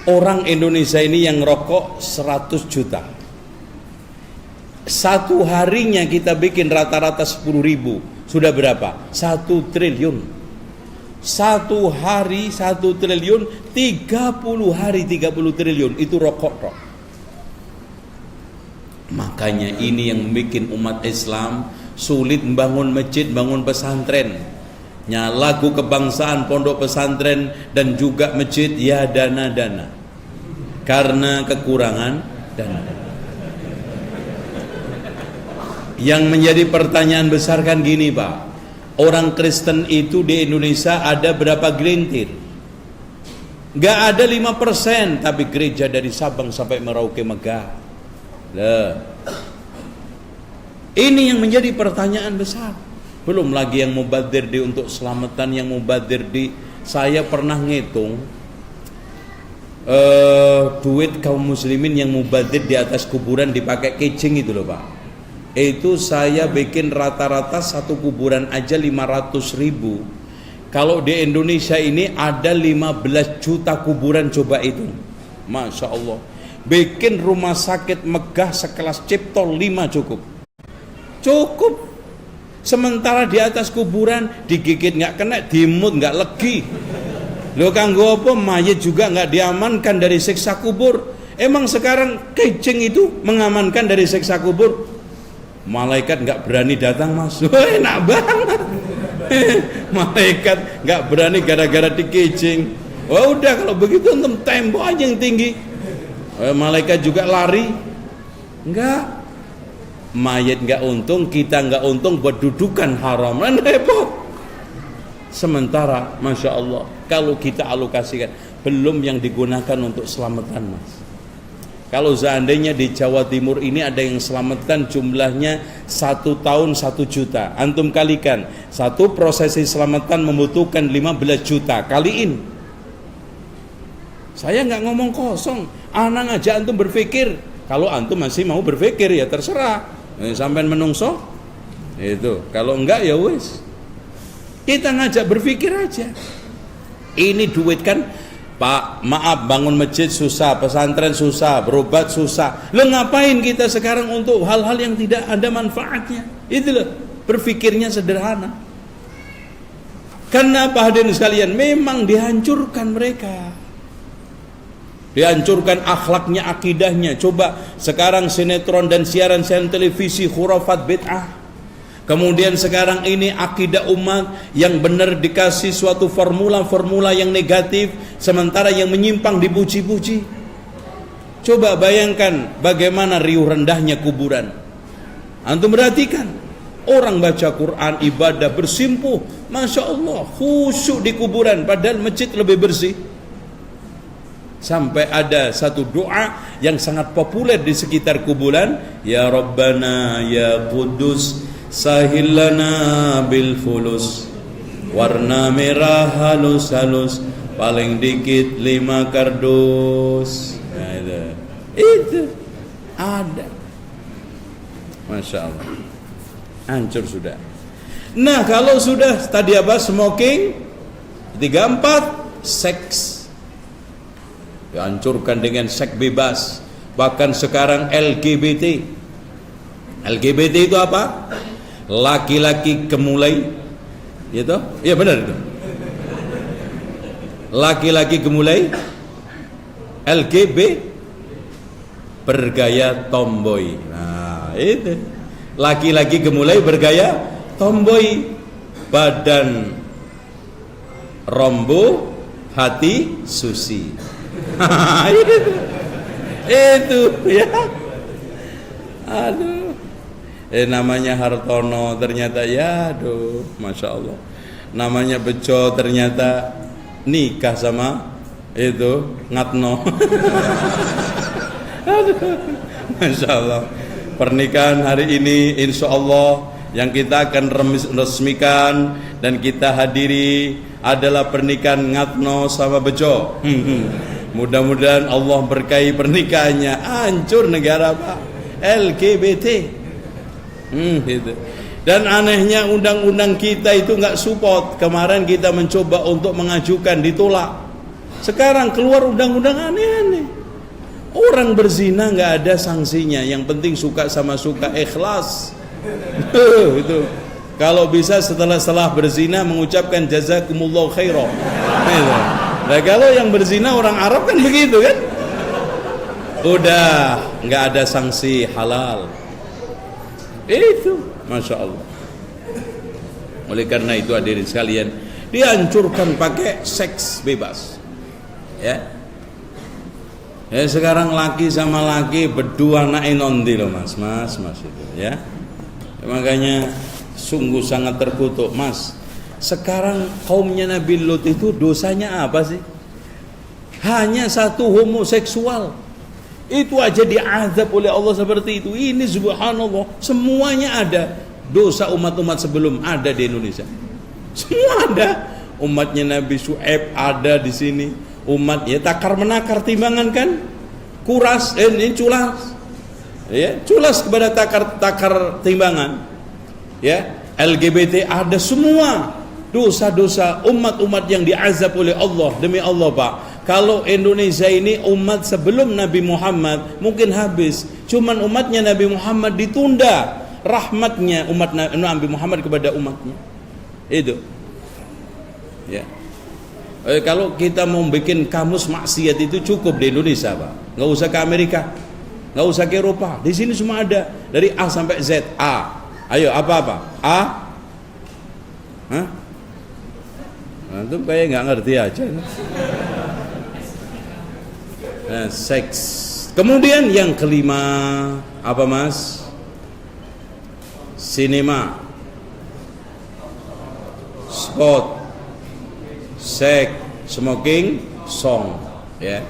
orang Indonesia ini yang ngerokok 100 juta. Satu harinya kita bikin rata-rata 10.000. Sudah berapa? 1 triliun. Satu hari 1 triliun, 30 hari 30 triliun. Itu rokok. Makanya ini yang membuat umat Islam sulit membangun masjid, bangun pesantren. Lagu kebangsaan, pondok pesantren dan juga masjid, ya dana-dana. Karena kekurangan dana. Yang menjadi pertanyaan besar kan gini, Pak. Orang Kristen itu di Indonesia ada berapa gelintir? Gak ada 5%, tapi gereja dari Sabang sampai Merauke Megah. Lah. Ini yang menjadi pertanyaan besar. Belum lagi yang mubadir di untuk selamatan, yang mubadir di, saya pernah ngitung duit kaum muslimin yang mubadir di atas kuburan dipakai kecing itu loh, Pak. Itu saya bikin rata-rata satu kuburan aja 500.000. Kalau di Indonesia ini ada 15 juta kuburan, coba itu. Masya Allah. Bikin rumah sakit megah sekelas Cipto 5 cukup. Cukup. Sementara di atas kuburan digigit nggak kena, dimut nggak legi. Lo kanggo apa? Mayat juga nggak diamankan dari siksa kubur. Emang sekarang kecing itu mengamankan dari siksa kubur? Malaikat nggak berani datang masuk. Enak banget. Malaikat nggak berani gara-gara dikecing. Oh udah kalau begitu untuk tembok aja yang tinggi. Malaikat juga lari. Enggak. Mayat nggak untung, kita nggak untung buat dudukan haram. Repot. Sementara Masya Allah, kalau kita alokasikan, belum yang digunakan untuk selamatan, Mas. Kalau seandainya di Jawa Timur ini ada yang selamatan jumlahnya 1 tahun 1 juta, antum kalikan, satu prosesi selamatan membutuhkan 15 juta, kaliin. Saya nggak ngomong kosong, anak ngajak antum berpikir. Kalau antum masih mau berpikir ya terserah, sampai menungso itu. Kalau enggak ya wes, kita ngajak berpikir aja. Ini duit kan, Pak, maaf, bangun masjid susah, pesantren susah, berobat susah. Lo ngapain kita sekarang untuk hal-hal yang tidak ada manfaatnya? Itu loh, berpikirnya sederhana. Karena apa hadirin sekalian? Memang dihancurkan mereka. Dihancurkan akhlaknya, akidahnya. Coba sekarang sinetron dan siaran-siaran televisi khurafat bid'ah. Kemudian sekarang ini akidah umat yang benar dikasih suatu formula-formula yang negatif, sementara yang menyimpang dipuji-puji. Coba bayangkan bagaimana riuh rendahnya kuburan. Antum perhatikan, orang baca Quran, ibadah, bersimpuh, Masya Allah, khusyuk di kuburan, padahal masjid lebih bersih. Sampai ada satu doa yang sangat populer di sekitar kuburan, Ya Rabbana Ya Qudus Sahil lana bil fulus, warna merah halus-halus, paling dikit 5 kardus. Nah, itu ada. Masya Allah, hancur sudah. Nah kalau sudah tadi apa, smoking, 34 seks, dihancurkan dengan seks bebas. Bahkan sekarang LGBT. LGBT itu apa? Laki-laki gemulai, gitu? Iya benar itu. Laki-laki gemulai, LGB, bergaya tomboy. Nah itu, laki-laki gemulai bergaya tomboy, badan rombo, hati susi. Itu ya. Aduh. Namanya Hartono ternyata ya aduh, Masya Allah. Namanya Bejo ternyata nikah sama itu Ngatno. Masya Allah. Pernikahan hari ini insya Allah yang kita akan resmikan dan kita hadiri adalah pernikahan Ngatno sama Bejo. Mudah-mudahan Allah berkahi pernikahannya. Hancur negara Pak, LGBT. Gitu. Dan anehnya undang-undang kita itu nggak support. Kemarin kita mencoba untuk mengajukan, ditolak. Sekarang keluar undang-undang aneh-aneh. Orang berzina nggak ada sanksinya. Yang penting suka sama suka, ikhlas. Itu. Kalau bisa setelah berzina mengucapkan jazakumullah khairan. Nah kalau yang berzina orang Arab kan begitu kan? Udah nggak ada sanksi, halal. Itu, masya Allah. Oleh karena itu hadirin sekalian, dihancurkan pakai seks bebas. Ya. Ya sekarang laki sama laki berdua naik nondi loh mas itu ya. Makanya sungguh sangat terkutuk mas. Sekarang kaumnya Nabi Lut itu dosanya apa sih? Hanya satu, homoseksual. Itu aja diazab oleh Allah seperti itu. Ini subhanallah, semuanya ada. Dosa umat-umat sebelum ada di Indonesia. Semua ada. Umatnya Nabi Syuaib ada di sini. Umat ya takar menakar timbangan kan, kuras ini culas ya, culas kepada takar timbangan ya. LGBT ada, semua dosa-dosa umat-umat yang diazab oleh Allah. Demi Allah Pak, kalau Indonesia ini umat sebelum Nabi Muhammad mungkin habis, cuman umatnya Nabi Muhammad ditunda rahmatnya umat Nabi Muhammad kepada umatnya itu ya. Kalau kita mau bikin kamus maksiat itu cukup di Indonesia Pak, nggak usah ke Amerika, nggak usah ke Eropa, di sini semua ada dari A sampai Z. A, ayo apa A, hah? Antum kayak nggak ngerti aja. Nah, seks. Kemudian yang kelima apa mas? Sinema, sport, seks, smoking, song, ya,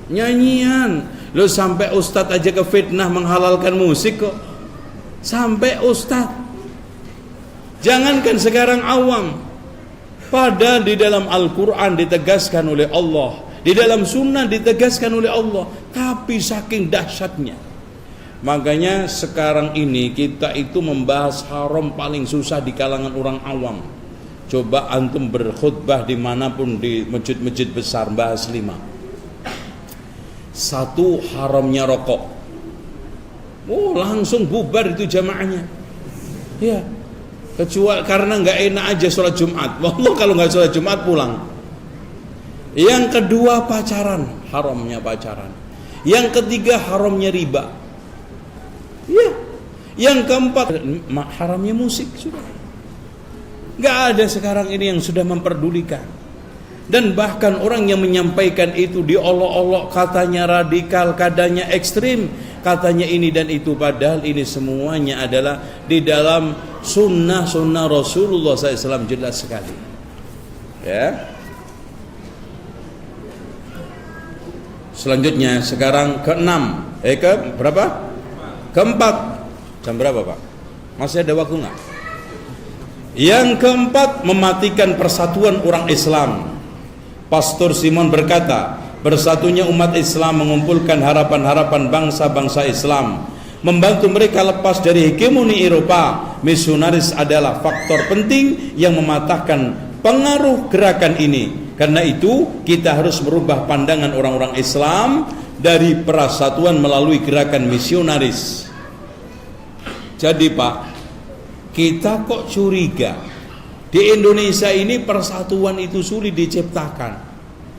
nyanyian. Lo sampai ustadz aja ke fitnah menghalalkan musik kok. Sampai ustadz. Jangankan sekarang awam. Padahal di dalam Al-Quran ditegaskan oleh Allah, di dalam sunnah ditegaskan oleh Allah. Tapi saking dahsyatnya, makanya sekarang ini kita itu membahas haram paling susah di kalangan orang awam. Coba antum berkhutbah dimanapun di masjid-masjid besar, bahas 5. 1, haramnya rokok. Oh langsung bubar itu jamaahnya. Ya, kecuali karena nggak enak aja sholat Jumat. Wallah kalau nggak sholat Jumat pulang. Yang kedua pacaran, haramnya pacaran. Yang ketiga haramnya riba. Ya. Yang keempat haramnya musik sudah. Gak ada sekarang ini yang sudah memperdulikan. Dan bahkan orang yang menyampaikan itu diolok-olok, katanya radikal, katanya ekstrim, katanya ini dan itu. Padahal ini semuanya adalah di dalam sunnah Rasulullah SAW jelas sekali. Ya. Selanjutnya sekarang ke-6. Ke berapa? Ke-4. Jam berapa Pak? Masih ada waktu nggak? Yang keempat, mematikan persatuan orang Islam. Pastor Simon berkata, bersatunya umat Islam mengumpulkan harapan-harapan bangsa-bangsa Islam, membantu mereka lepas dari hegemoni Eropa. Misionaris adalah faktor penting yang mematahkan pengaruh gerakan ini. Karena itu kita harus merubah pandangan orang-orang Islam dari persatuan melalui gerakan misionaris. Jadi Pak, kita kok curiga di Indonesia ini persatuan itu sulit diciptakan.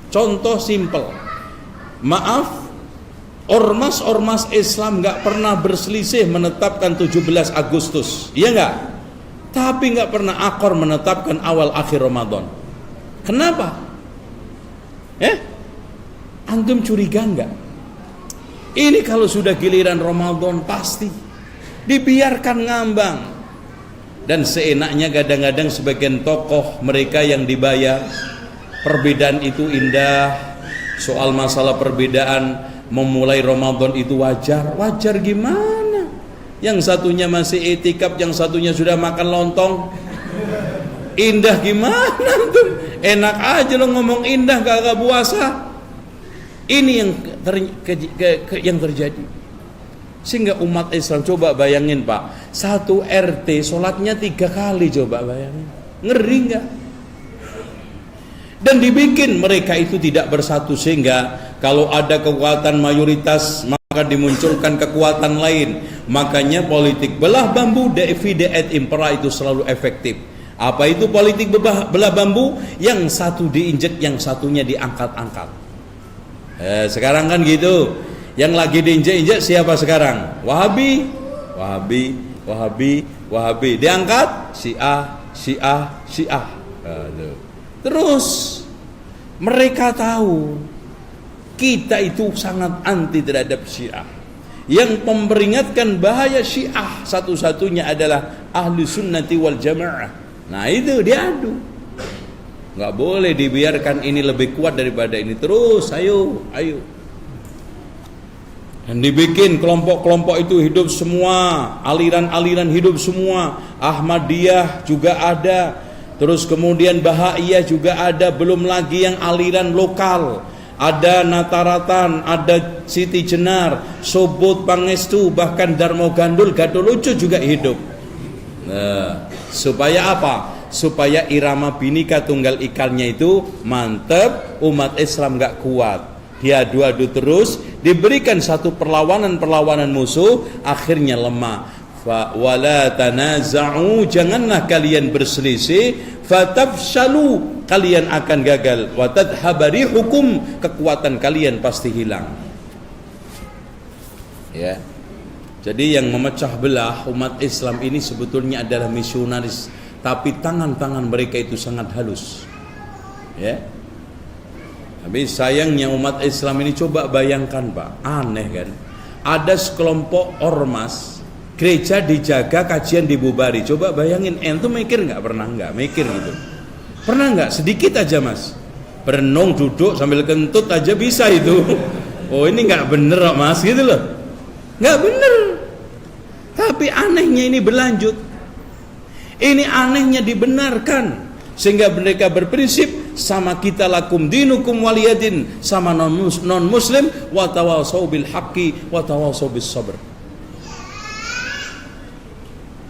Contoh simpel, maaf, ormas-ormas Islam nggak pernah berselisih menetapkan 17 Agustus, iya nggak? Tapi nggak pernah akor menetapkan awal akhir Ramadan. Kenapa? Antum curiga nggak? Ini kalau sudah giliran Ramadan pasti dibiarkan ngambang. Dan seenaknya kadang-kadang sebagian tokoh mereka yang dibayar perbedaan itu indah, soal masalah perbedaan memulai Ramadan itu wajar. Wajar gimana? Yang satunya masih itikaf, yang satunya sudah makan lontong. Indah gimana tuh? Enak aja lo ngomong indah kagak puasa. Ini yang terjadi. Sehingga umat Islam, coba bayangin Pak, satu RT sholatnya 3 kali, coba bayangin. Ngeri nggak? Dan dibikin mereka itu tidak bersatu, sehingga kalau ada kekuatan mayoritas maka dimunculkan kekuatan lain. Makanya politik belah bambu, divide et impera itu selalu efektif. Apa itu politik belah bambu? Yang satu diinjek, yang satunya diangkat-angkat. Sekarang kan gitu. Yang lagi diinjek-injek siapa sekarang? Wahabi. Diangkat Syiah. Terus mereka tahu kita itu sangat anti terhadap Syiah. Yang memperingatkan bahaya Syiah satu-satunya adalah ahli sunnati wal jamaah. Nah itu diadu. Nggak boleh dibiarkan ini lebih kuat daripada ini. Terus ayo. Dan dibikin kelompok-kelompok itu hidup semua, aliran-aliran hidup semua. Ahmadiyah juga ada, terus kemudian Bahaiyah juga ada, belum lagi yang aliran lokal. Ada Nataratan, ada Siti Jenar, Sobot Pangestu, bahkan Darmo Gandul, Gadolucu juga hidup. Nah, supaya apa? Supaya irama Bhinneka Tunggal Ikannya itu mantep, umat Islam gak kuat. Diadu-adu terus, diberikan satu perlawanan musuh, akhirnya lemah. Wala tanaza'u, janganlah kalian berselisih, fatafshalu, kalian akan gagal, wa tadhhabari hukum, kekuatan kalian pasti hilang. Ya. Jadi yang memecah belah umat Islam ini sebetulnya adalah misionaris, tapi tangan-tangan mereka itu sangat halus. Ya. Tapi sayangnya umat Islam ini, coba bayangkan Pak, aneh kan? Ada sekelompok ormas, gereja dijaga, kajian dibubari. Coba bayangin, entu mikir nggak? Pernah nggak mikir gitu? Pernah nggak? Sedikit aja Mas, berenung duduk sambil kentut aja bisa itu. Oh ini nggak bener Mas, gitu loh. Nggak bener. Tapi anehnya ini berlanjut. Ini anehnya dibenarkan. Sehingga mereka berprinsip sama kita lakum dinukum waliyadin, sama non muslim, wa tawasau bil haqqi wa tawasau bis sabr.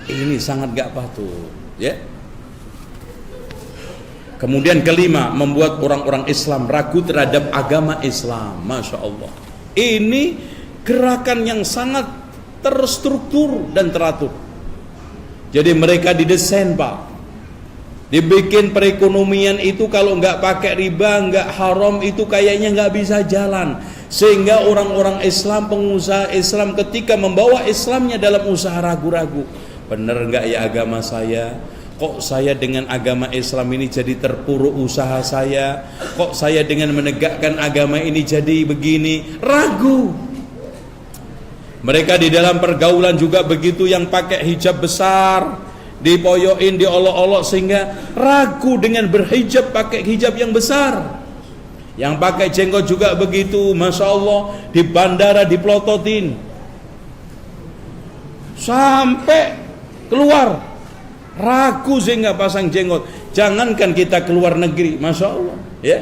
Ini sangat gak patut, ya. Kemudian kelima, membuat orang-orang Islam ragu terhadap agama Islam. Masya Allah. Ini gerakan yang sangat terstruktur dan teratur. Jadi mereka didesain Pak, dibikin perekonomian itu kalau nggak pakai riba, nggak haram, itu kayaknya nggak bisa jalan. Sehingga orang-orang Islam, pengusaha Islam ketika membawa Islamnya dalam usaha ragu-ragu. Bener nggak ya agama saya? Kok saya dengan agama Islam ini jadi terpuruk usaha saya? Kok saya dengan menegakkan agama ini jadi begini? Ragu. Mereka di dalam pergaulan juga begitu, yang pakai hijab besar dipoyoin, diolok-olok, sehingga ragu dengan berhijab, pakai hijab yang besar. Yang pakai jenggot juga begitu, Masya Allah, di bandara dipelototin sampai keluar, ragu sehingga pasang jenggot. Jangankan kita keluar negeri, Masya Allah, ya.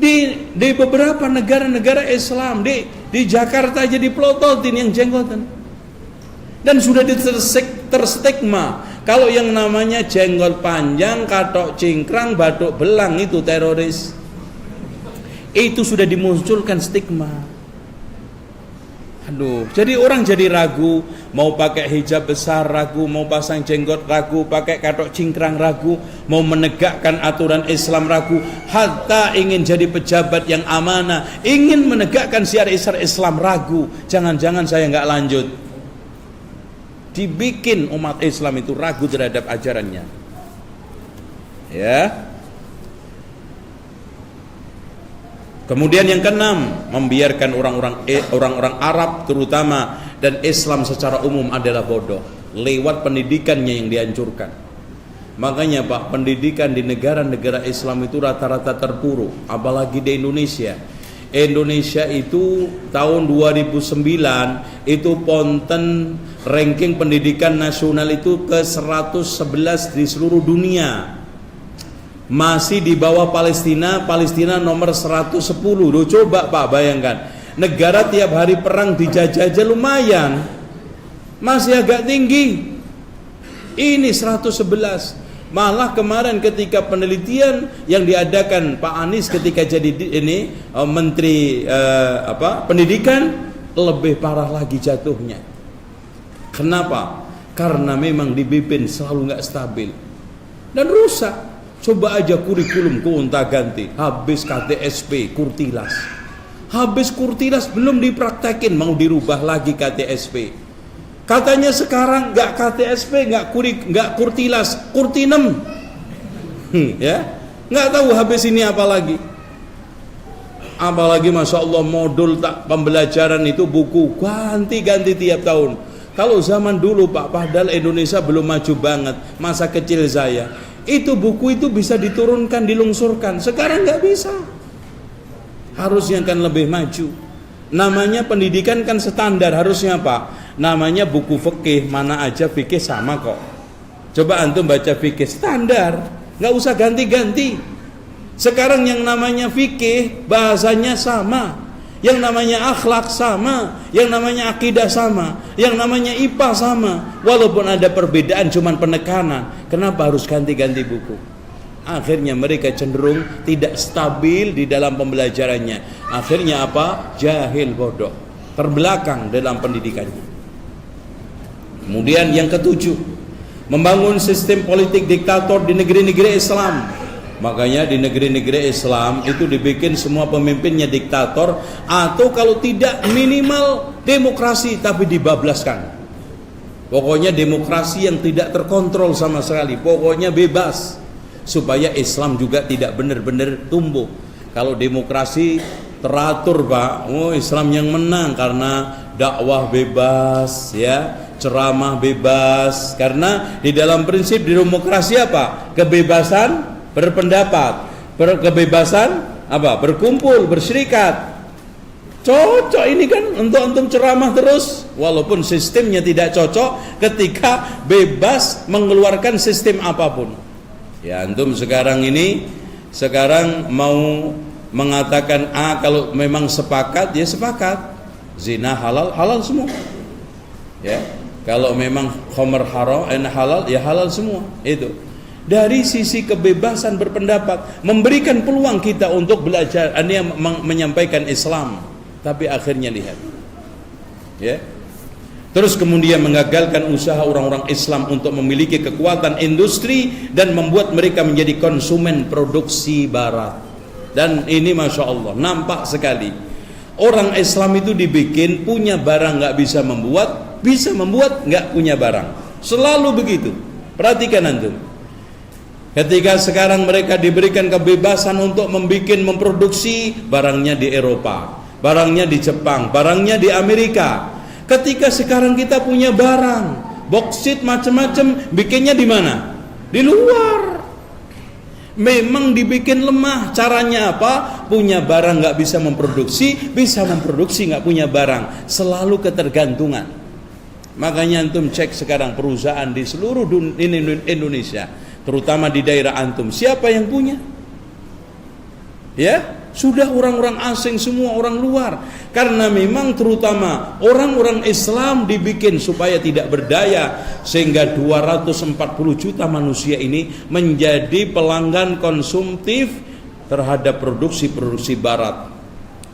Di beberapa negara-negara Islam, di Jakarta aja dipelototin yang jenggotan. Dan sudah terstigma kalau yang namanya jenggot panjang, katok cingkrang, batuk belang itu teroris. Itu sudah dimunculkan stigma. Aduh, jadi orang jadi ragu, mau pakai hijab besar ragu, mau pasang jenggot ragu, pakai katok cingkrang ragu, mau menegakkan aturan Islam ragu, hatta ingin jadi pejabat yang amanah, ingin menegakkan syiar-syiar Islam ragu. Jangan-jangan saya nggak lanjut. Dibikin umat Islam itu ragu terhadap ajarannya, ya. Kemudian yang keenam, membiarkan orang-orang Arab terutama dan Islam secara umum adalah bodoh lewat pendidikannya yang dihancurkan. Makanya Pak, pendidikan di negara-negara Islam itu rata-rata terpuruk, apalagi di Indonesia. Indonesia itu tahun 2009 itu Ponten ranking pendidikan nasional itu ke 111 di seluruh dunia. Masih di bawah Palestina, Palestina nomor 110. Loh, coba Pak bayangkan, negara tiap hari perang dijajah aja lumayan, masih agak tinggi. Ini 111. Malah kemarin ketika penelitian yang diadakan Pak Anies ketika jadi menteri pendidikan, lebih parah lagi jatuhnya. Kenapa? Karena memang di BIPIN selalu nggak stabil dan rusak. Coba aja kurikulum gonta-ganti, habis KTSP Kurtilas, habis Kurtilas belum dipraktekin, mau dirubah lagi KTSP. Katanya sekarang nggak KTSP, nggak Kurtilas, Kurtinem, ya, nggak tahu habis ini apa lagi. Apalagi Masya Allah modul pembelajaran itu buku ganti-ganti tiap tahun. Kalau zaman dulu Pak, padahal Indonesia belum maju banget, masa kecil saya, itu buku itu bisa diturunkan, dilungsurkan. Sekarang nggak bisa. Harusnya kan lebih maju. Namanya pendidikan kan standar, harusnya Pak. Namanya buku fikih, mana aja fikih sama kok. Coba antum baca fikih standar, nggak usah ganti-ganti. Sekarang yang namanya fikih bahasanya sama, yang namanya akhlak sama, yang namanya akidah sama, yang namanya IPA sama. Walaupun ada perbedaan cuman penekanan, kenapa harus ganti-ganti buku? Akhirnya mereka cenderung tidak stabil di dalam pembelajarannya. Akhirnya apa? Jahil, bodoh, terbelakang dalam pendidikannya. Kemudian yang ketujuh, membangun sistem politik diktator di negeri-negeri Islam. Makanya di negeri-negeri Islam itu dibikin semua pemimpinnya diktator, atau kalau tidak minimal demokrasi tapi dibablaskan. Pokoknya demokrasi yang tidak terkontrol sama sekali, pokoknya bebas, supaya Islam juga tidak benar-benar tumbuh. Kalau demokrasi teratur Pak, oh Islam yang menang karena dakwah bebas, ya, ceramah bebas. Karena di dalam prinsip di demokrasi apa? Kebebasan berpendapat, kebebasan apa? Berkumpul, berserikat. Cocok ini kan untuk antum ceramah terus, walaupun sistemnya tidak cocok ketika bebas mengeluarkan sistem apapun. Ya, antum sekarang mau mengatakan kalau memang sepakat, ya sepakat. Zina halal semua. Ya, kalau memang khamr haram, halal, ya halal semua. Itu. Dari sisi kebebasan berpendapat, memberikan peluang kita untuk belajar, menyampaikan Islam. Tapi akhirnya lihat. Ya. Terus kemudian mengagalkan usaha orang-orang Islam untuk memiliki kekuatan industri dan membuat mereka menjadi konsumen produksi barat. Dan ini Masya Allah nampak sekali, orang Islam itu dibikin punya barang nggak bisa membuat nggak punya barang. Selalu begitu. Perhatikan antum. Ketika sekarang mereka diberikan kebebasan untuk memproduksi, barangnya di Eropa, barangnya di Jepang, barangnya di Amerika. Ketika sekarang kita punya barang, boksit macam-macam, bikinnya di mana? Di luar. Memang dibikin lemah. Caranya apa? Punya barang nggak bisa memproduksi nggak punya barang. Selalu ketergantungan. Makanya antum cek sekarang perusahaan di seluruh Indonesia, terutama di daerah antum, siapa yang punya? Ya, sudah orang-orang asing semua, orang luar. Karena memang terutama orang-orang Islam dibikin supaya tidak berdaya, sehingga 240 juta manusia ini menjadi pelanggan konsumtif terhadap produksi barat.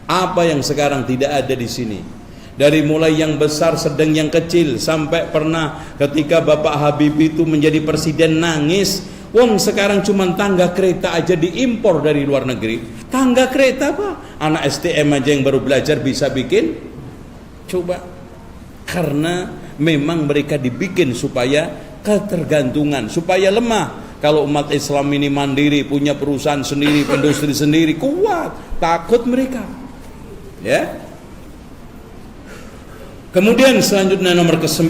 Apa yang sekarang tidak ada di sini? Dari mulai yang besar, sedang, yang kecil, sampai pernah ketika Bapak Habibie itu menjadi presiden nangis. Wong sekarang cuma tangga kereta aja diimpor dari luar negeri. Tangga kereta Pak, anak STM aja yang baru belajar bisa bikin. Coba. Karena memang mereka dibikin supaya ketergantungan, supaya lemah. Kalau umat Islam ini mandiri, punya perusahaan sendiri, industri sendiri, kuat, takut mereka. Ya. Kemudian selanjutnya nomor ke-9,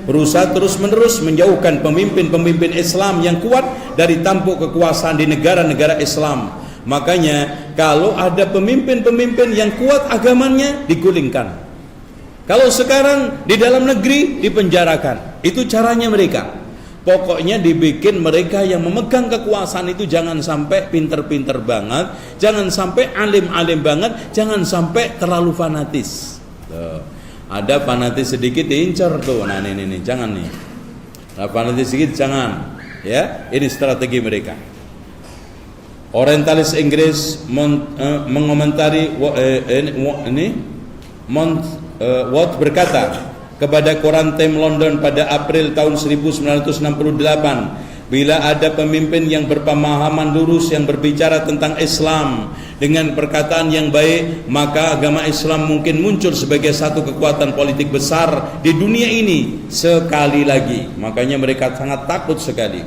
berusaha terus-menerus menjauhkan pemimpin-pemimpin Islam yang kuat dari tampuk kekuasaan di negara-negara Islam. Makanya kalau ada pemimpin-pemimpin yang kuat agamanya, digulingkan. Kalau sekarang di dalam negeri, dipenjarakan. Itu caranya mereka. Pokoknya dibikin mereka yang memegang kekuasaan itu jangan sampai pinter-pinter banget, jangan sampai alim-alim banget, jangan sampai terlalu fanatis. Tuh. Ada fanatis sedikit diincar tuh. Nah ini jangan nih. Nah, fanatis sedikit jangan. Ya, ini strategi mereka. Orientalis Inggris mengomentari Watt berkata kepada koran Time London pada April tahun 1968, bila ada pemimpin yang berpemahaman lurus yang berbicara tentang Islam dengan perkataan yang baik, maka agama Islam mungkin muncul sebagai satu kekuatan politik besar di dunia ini sekali lagi. Makanya mereka sangat takut sekali.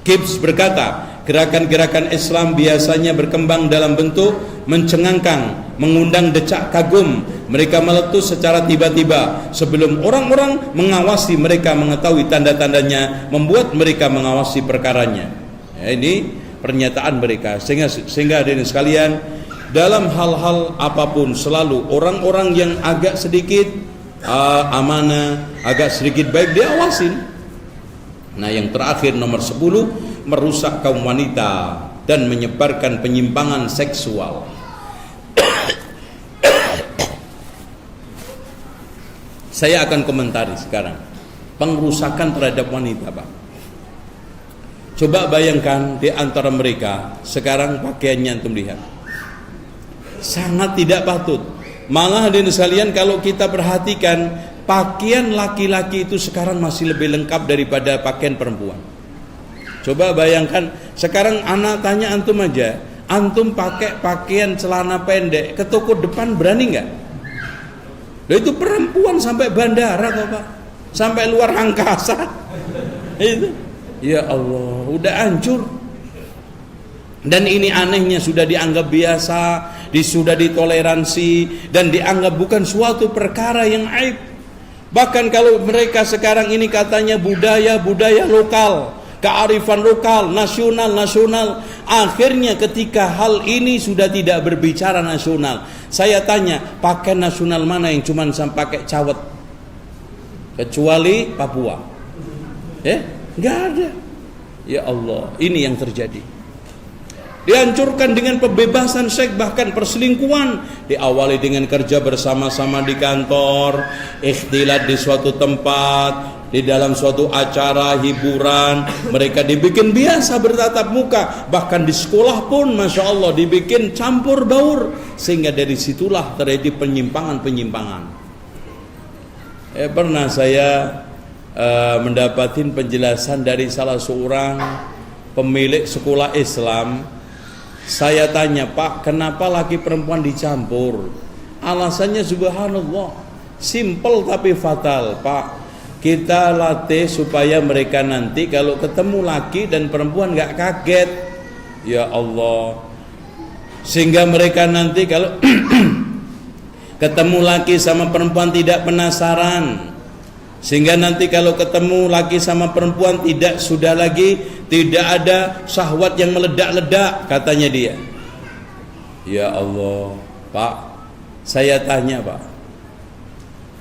Gibbs berkata, gerakan-gerakan Islam biasanya berkembang dalam bentuk mencengangkan, mengundang decak kagum. Mereka meletus secara tiba-tiba sebelum orang-orang mengawasi mereka mengetahui tanda-tandanya, membuat mereka mengawasi perkaranya. Ya, ini pernyataan mereka. Sehingga hadirin sekalian, dalam hal-hal apapun selalu orang-orang yang agak sedikit amanah, agak sedikit baik diawasin. Nah, yang terakhir nomor 10, merusak kaum wanita dan menyebarkan penyimpangan seksual. Saya akan komentari sekarang pengrusakan terhadap wanita, Pak. Coba bayangkan di antara mereka sekarang pakaiannya antum lihat. Sangat tidak patut. Malah hadirin sekalian, kalau kita perhatikan, pakaian laki-laki itu sekarang masih lebih lengkap daripada pakaian perempuan. Coba bayangkan, sekarang anak tanya antum aja, antum pakai pakaian celana pendek ke toko depan berani nggak? Loh, itu perempuan sampai bandara kok, Pak, sampai luar angkasa. Itu, ya Allah, udah hancur. Dan ini anehnya sudah dianggap biasa, sudah ditoleransi dan dianggap bukan suatu perkara yang aib. Bahkan kalau mereka sekarang ini katanya budaya lokal, kearifan lokal, nasional. Akhirnya ketika hal ini sudah tidak berbicara nasional, saya tanya, pakai nasional mana yang cuma pakai cawet? Kecuali Papua. Nggak ada. Ya Allah, ini yang terjadi. Dihancurkan dengan pembebasan seks, bahkan perselingkuhan diawali dengan kerja bersama-sama di kantor, ikhtilat di suatu tempat, di dalam suatu acara hiburan, mereka dibikin biasa bertatap muka. Bahkan di sekolah pun Masya Allah dibikin campur baur, sehingga dari situlah terjadi penyimpangan. Pernah saya mendapatkan penjelasan dari salah seorang pemilik sekolah Islam. Saya tanya, Pak, kenapa laki perempuan dicampur? Alasannya subhanallah, simple tapi fatal, Pak. Kita latih supaya mereka nanti kalau ketemu laki dan perempuan gak kaget. Ya Allah. Sehingga mereka nanti kalau ketemu laki sama perempuan tidak penasaran. Sehingga nanti kalau ketemu laki sama perempuan tidak ada syahwat yang meledak-ledak, katanya dia. Ya Allah, Pak, saya tanya, Pak,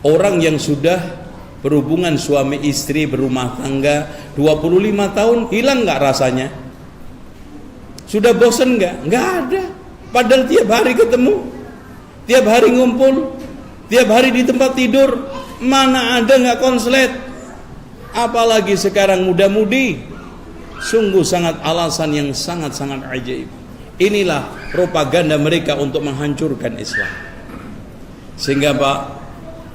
orang yang sudah berhubungan suami istri berumah tangga 25 tahun, hilang gak rasanya? Sudah bosan gak? Gak ada. Padahal tiap hari ketemu, tiap hari ngumpul, tiap hari di tempat tidur. Mana ada nggak konslet? Apalagi sekarang muda-mudi. Sungguh sangat alasan yang sangat-sangat ajaib. Inilah propaganda mereka untuk menghancurkan Islam. Sehingga Pak,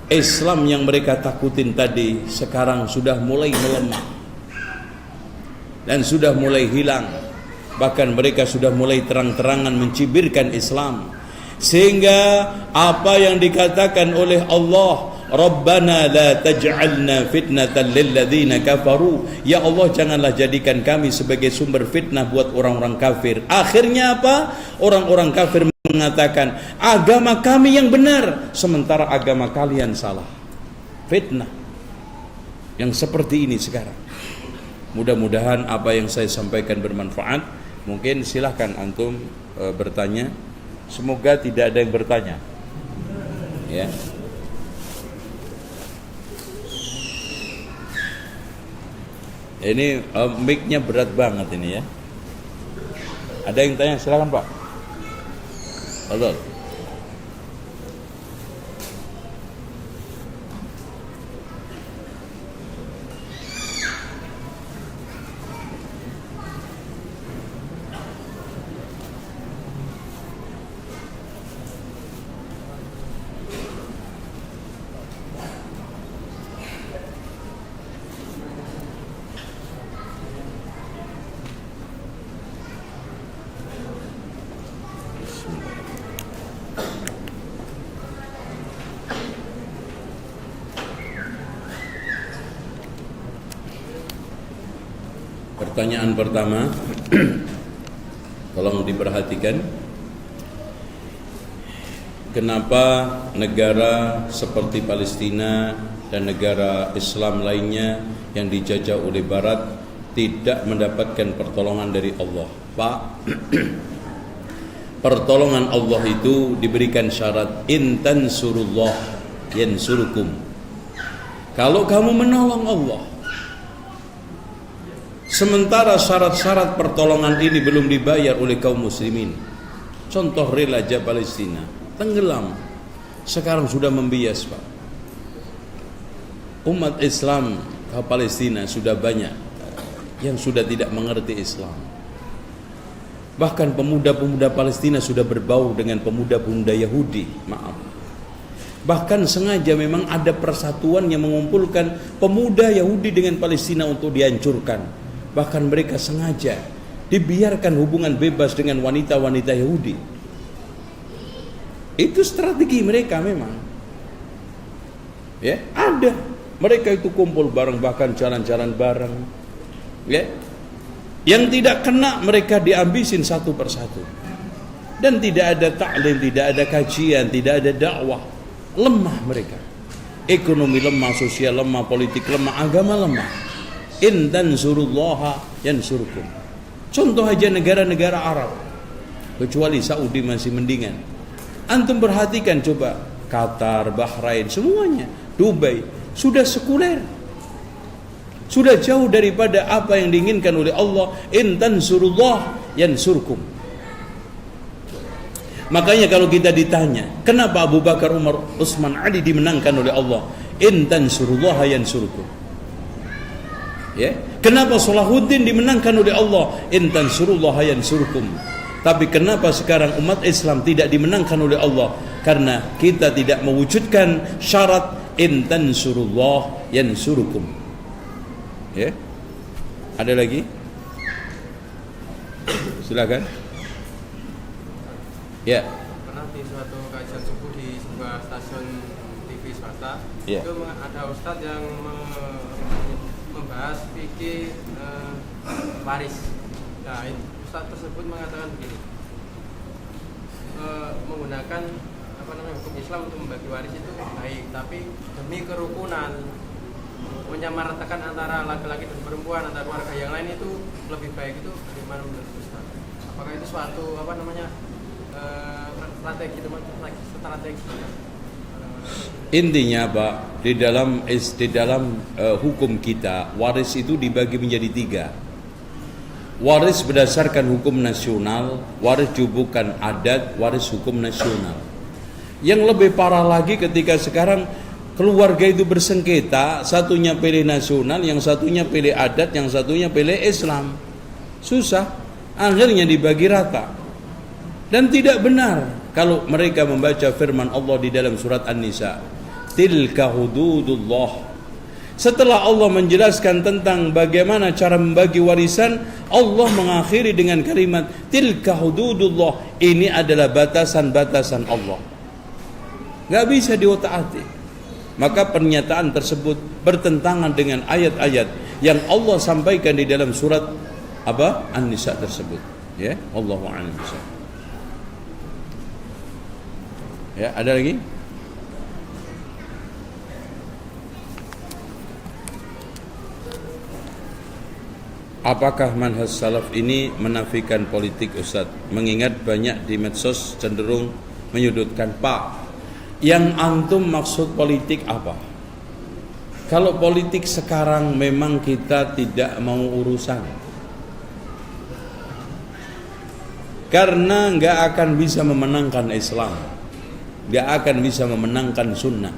Islam yang mereka takutin tadi sekarang sudah mulai melemah dan sudah mulai hilang. Bahkan mereka sudah mulai terang-terangan mencibirkan Islam. Sehingga apa yang dikatakan oleh Allah, Rabbana la taj'alna fitnatan lilladzina kafaru, ya Allah janganlah jadikan kami sebagai sumber fitnah buat orang-orang kafir. Akhirnya apa? Orang-orang kafir mengatakan agama kami yang benar sementara agama kalian salah. fitnah yang seperti ini sekarang. Mudah-mudahan apa yang saya sampaikan bermanfaat. Mungkin silahkan antum bertanya. Semoga tidak ada yang bertanya. Ya. Ini mic-nya berat banget ini ya. Ada yang tanya, silakan Pak. Halo. Pertanyaan pertama, tolong diperhatikan. Kenapa negara seperti Palestina dan negara Islam lainnya yang dijajah oleh Barat tidak mendapatkan pertolongan dari Allah? Pak, pertolongan Allah itu diberikan syarat, in tansurullah yansurukum. Kalau kamu menolong Allah, sementara syarat-syarat pertolongan ini belum dibayar oleh kaum muslimin. Contoh Raja Palestina tenggelam, sekarang sudah membias Pak. Umat Islam ke Palestina sudah banyak yang sudah tidak mengerti Islam. Bahkan pemuda-pemuda Palestina sudah berbau dengan pemuda-pemuda Yahudi. Maaf. Bahkan sengaja memang ada persatuan yang mengumpulkan pemuda Yahudi dengan Palestina untuk dihancurkan. Bahkan mereka sengaja dibiarkan hubungan bebas dengan wanita-wanita Yahudi. Itu strategi mereka memang. Ya, ada. Mereka itu kumpul bareng, bahkan jalan-jalan bareng. Ya. Yang tidak kena mereka diambisin satu persatu. Dan tidak ada ta'lim, tidak ada kajian, tidak ada dakwah. Lemah mereka. Ekonomi lemah, sosial lemah, politik lemah, agama lemah. In tansurullaha yansurkum. Contoh aja negara-negara Arab, kecuali Saudi masih mendingan. Antum perhatikan coba, Qatar, Bahrain, semuanya, Dubai sudah sekuler, sudah jauh daripada apa yang diinginkan oleh Allah. In tansurullah yansurkum. Makanya kalau kita ditanya, kenapa Abu Bakar, Umar, Utsman, Ali dimenangkan oleh Allah? In tansurullah yansurkum. Ya, kenapa Salahuddin dimenangkan oleh Allah? In tansurullah yansurkum. Tapi kenapa sekarang umat Islam tidak dimenangkan oleh Allah? Karena kita tidak mewujudkan syarat in tansurullah yansurkum. Ya. Ada lagi? Silakan. Ya. Pernah di suatu kajian subuh di sebuah stasiun TV swasta, Ya. itu ada ustadz yang membahas fikih waris. Nah, ustadz tersebut mengatakan begini, menggunakan hukum Islam untuk membagi waris itu baik, tapi demi kerukunan, menyamaratakan antara laki-laki dan perempuan, antara keluarga yang lain itu lebih baik. Itu bagaimana menurut ustadz? Apakah itu suatu strategi? Intinya Pak, di dalam hukum kita, waris itu dibagi menjadi 3. Waris berdasarkan hukum nasional, waris bukan adat, waris hukum nasional. Yang lebih parah lagi ketika sekarang keluarga itu bersengketa, satunya pilih nasional, yang satunya pilih adat, yang satunya pilih Islam. Susah, akhirnya dibagi rata. Dan tidak benar kalau mereka membaca firman Allah di dalam surat An-Nisa, tilka hududullah. Setelah Allah menjelaskan tentang bagaimana cara membagi warisan, Allah mengakhiri dengan kalimat tilka hududullah. Ini adalah batasan-batasan Allah, gak bisa diotak-atik. Maka pernyataan tersebut bertentangan dengan ayat-ayat yang Allah sampaikan di dalam surat An-Nisa tersebut. Ya, Allahu a'lam. Ya, ada lagi? Apakah manhaj salaf ini menafikan politik, Ustaz? Mengingat banyak di medsos cenderung menyudutkan. Pak, yang antum maksud politik apa? Kalau politik sekarang memang kita tidak mau urusan, karena nggak akan bisa memenangkan Islam, nggak akan bisa memenangkan sunnah.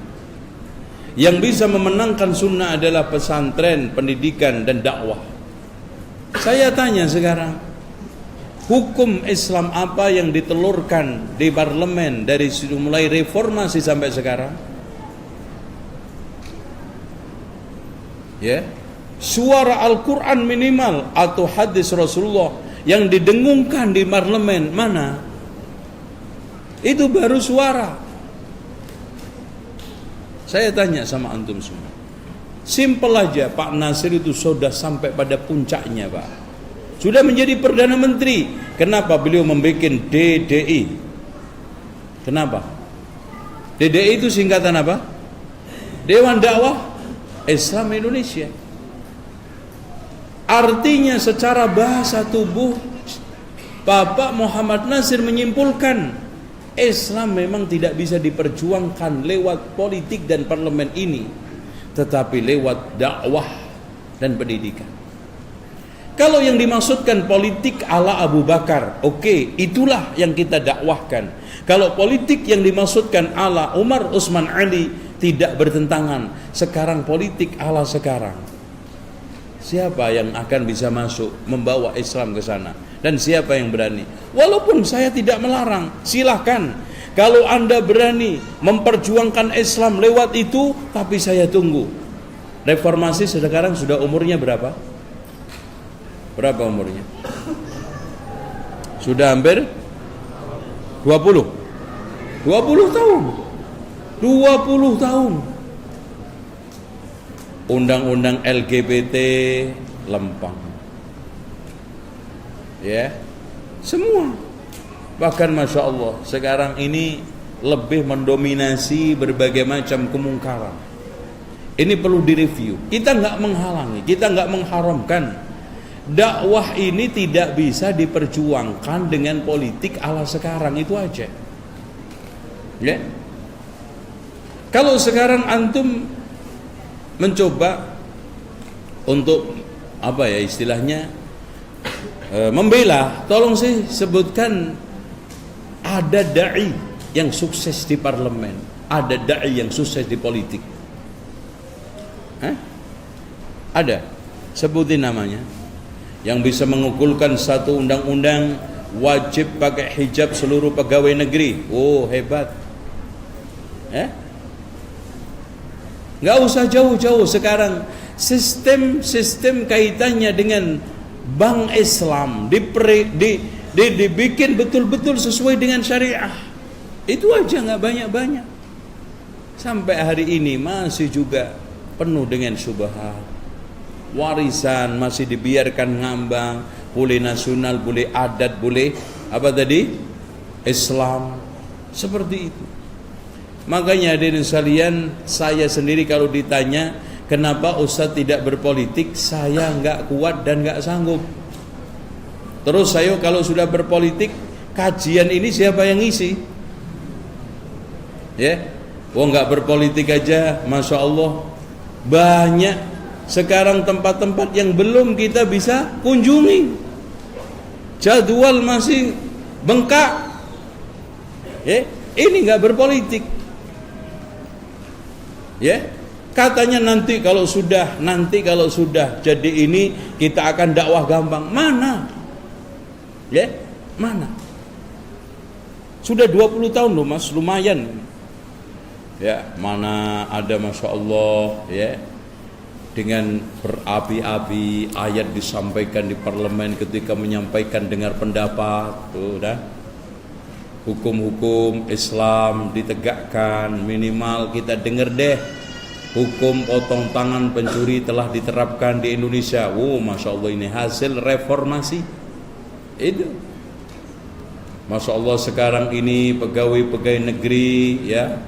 Yang bisa memenangkan sunnah adalah pesantren, pendidikan, dan dakwah. Saya tanya sekarang, hukum Islam apa yang ditelurkan di parlemen dari mulai reformasi sampai sekarang? Ya, suara Al-Quran minimal atau hadis Rasulullah yang didengungkan di parlemen mana? Itu baru suara. Saya tanya sama antum semua, simpel aja, Pak Nasir itu sudah sampai pada puncaknya, Pak. Sudah menjadi Perdana Menteri. Kenapa beliau membuat DDI? Kenapa? DDI itu singkatan apa? Dewan Dakwah Islam Indonesia. Artinya secara bahasa tubuh, Bapak Muhammad Nasir menyimpulkan Islam memang tidak bisa diperjuangkan lewat politik dan parlemen ini, tetapi lewat dakwah dan pendidikan. Kalau yang dimaksudkan politik ala Abu Bakar, oke, itulah yang kita dakwahkan. Kalau politik yang dimaksudkan ala Umar, Utsman, Ali, tidak bertentangan. Sekarang politik ala sekarang, siapa yang akan bisa masuk membawa Islam ke sana? Dan siapa yang berani? Walaupun saya tidak melarang, silahkan. Kalau Anda berani memperjuangkan Islam lewat itu, tapi saya tunggu. Reformasi sekarang sudah umurnya berapa? Berapa umurnya? Sudah hampir 20 tahun. 20 tahun. Undang-undang LGBT lempang. Ya, semua. Bahkan Masya Allah, sekarang ini lebih mendominasi berbagai macam kemungkaran. Ini perlu direview. Kita nggak menghalangi, kita nggak mengharamkan. Dakwah ini tidak bisa diperjuangkan dengan politik ala sekarang, itu aja. Ya. Kalau sekarang antum mencoba untuk apa ya istilahnya, membela, tolong sih sebutkan ada dai yang sukses di parlemen, ada dai yang sukses di politik. Hah? Ada? Sebutin namanya. Yang bisa mengukulkan satu undang-undang wajib pakai hijab seluruh pegawai negeri. Oh, hebat. Nggak usah jauh-jauh sekarang. Sistem kaitannya dengan Bank Islam dibikin betul-betul sesuai dengan syariah. Itu aja, nggak banyak-banyak. Sampai hari ini masih juga penuh dengan syubhat. Warisan masih dibiarkan ngambang, boleh nasional, boleh adat, boleh apa tadi? Islam. Seperti itu. Makanya hadirin sekalian, saya sendiri kalau ditanya kenapa Ustaz tidak berpolitik, saya nggak kuat dan nggak sanggup. Terus saya kalau sudah berpolitik, kajian ini siapa yang ngisi? Ya, nggak berpolitik aja, Masya Allah, banyak sekarang tempat-tempat yang belum kita bisa kunjungi. Jadwal masih bengkak. Ya, ini nggak berpolitik. Ya. Katanya nanti kalau sudah jadi ini kita akan dakwah gampang. Mana? Ya, mana? Sudah 20 tahun loh Mas, lumayan. Ya, mana ada Masya Allah, ya. Dengan berapi-api ayat disampaikan di parlemen ketika menyampaikan dengar pendapat, tuh dah. Hukum-hukum Islam ditegakkan, minimal kita dengar deh. Hukum potong tangan pencuri telah diterapkan di Indonesia. Masya Allah, ini hasil reformasi. Itu Masya Allah, sekarang ini pegawai-pegawai negeri, ya,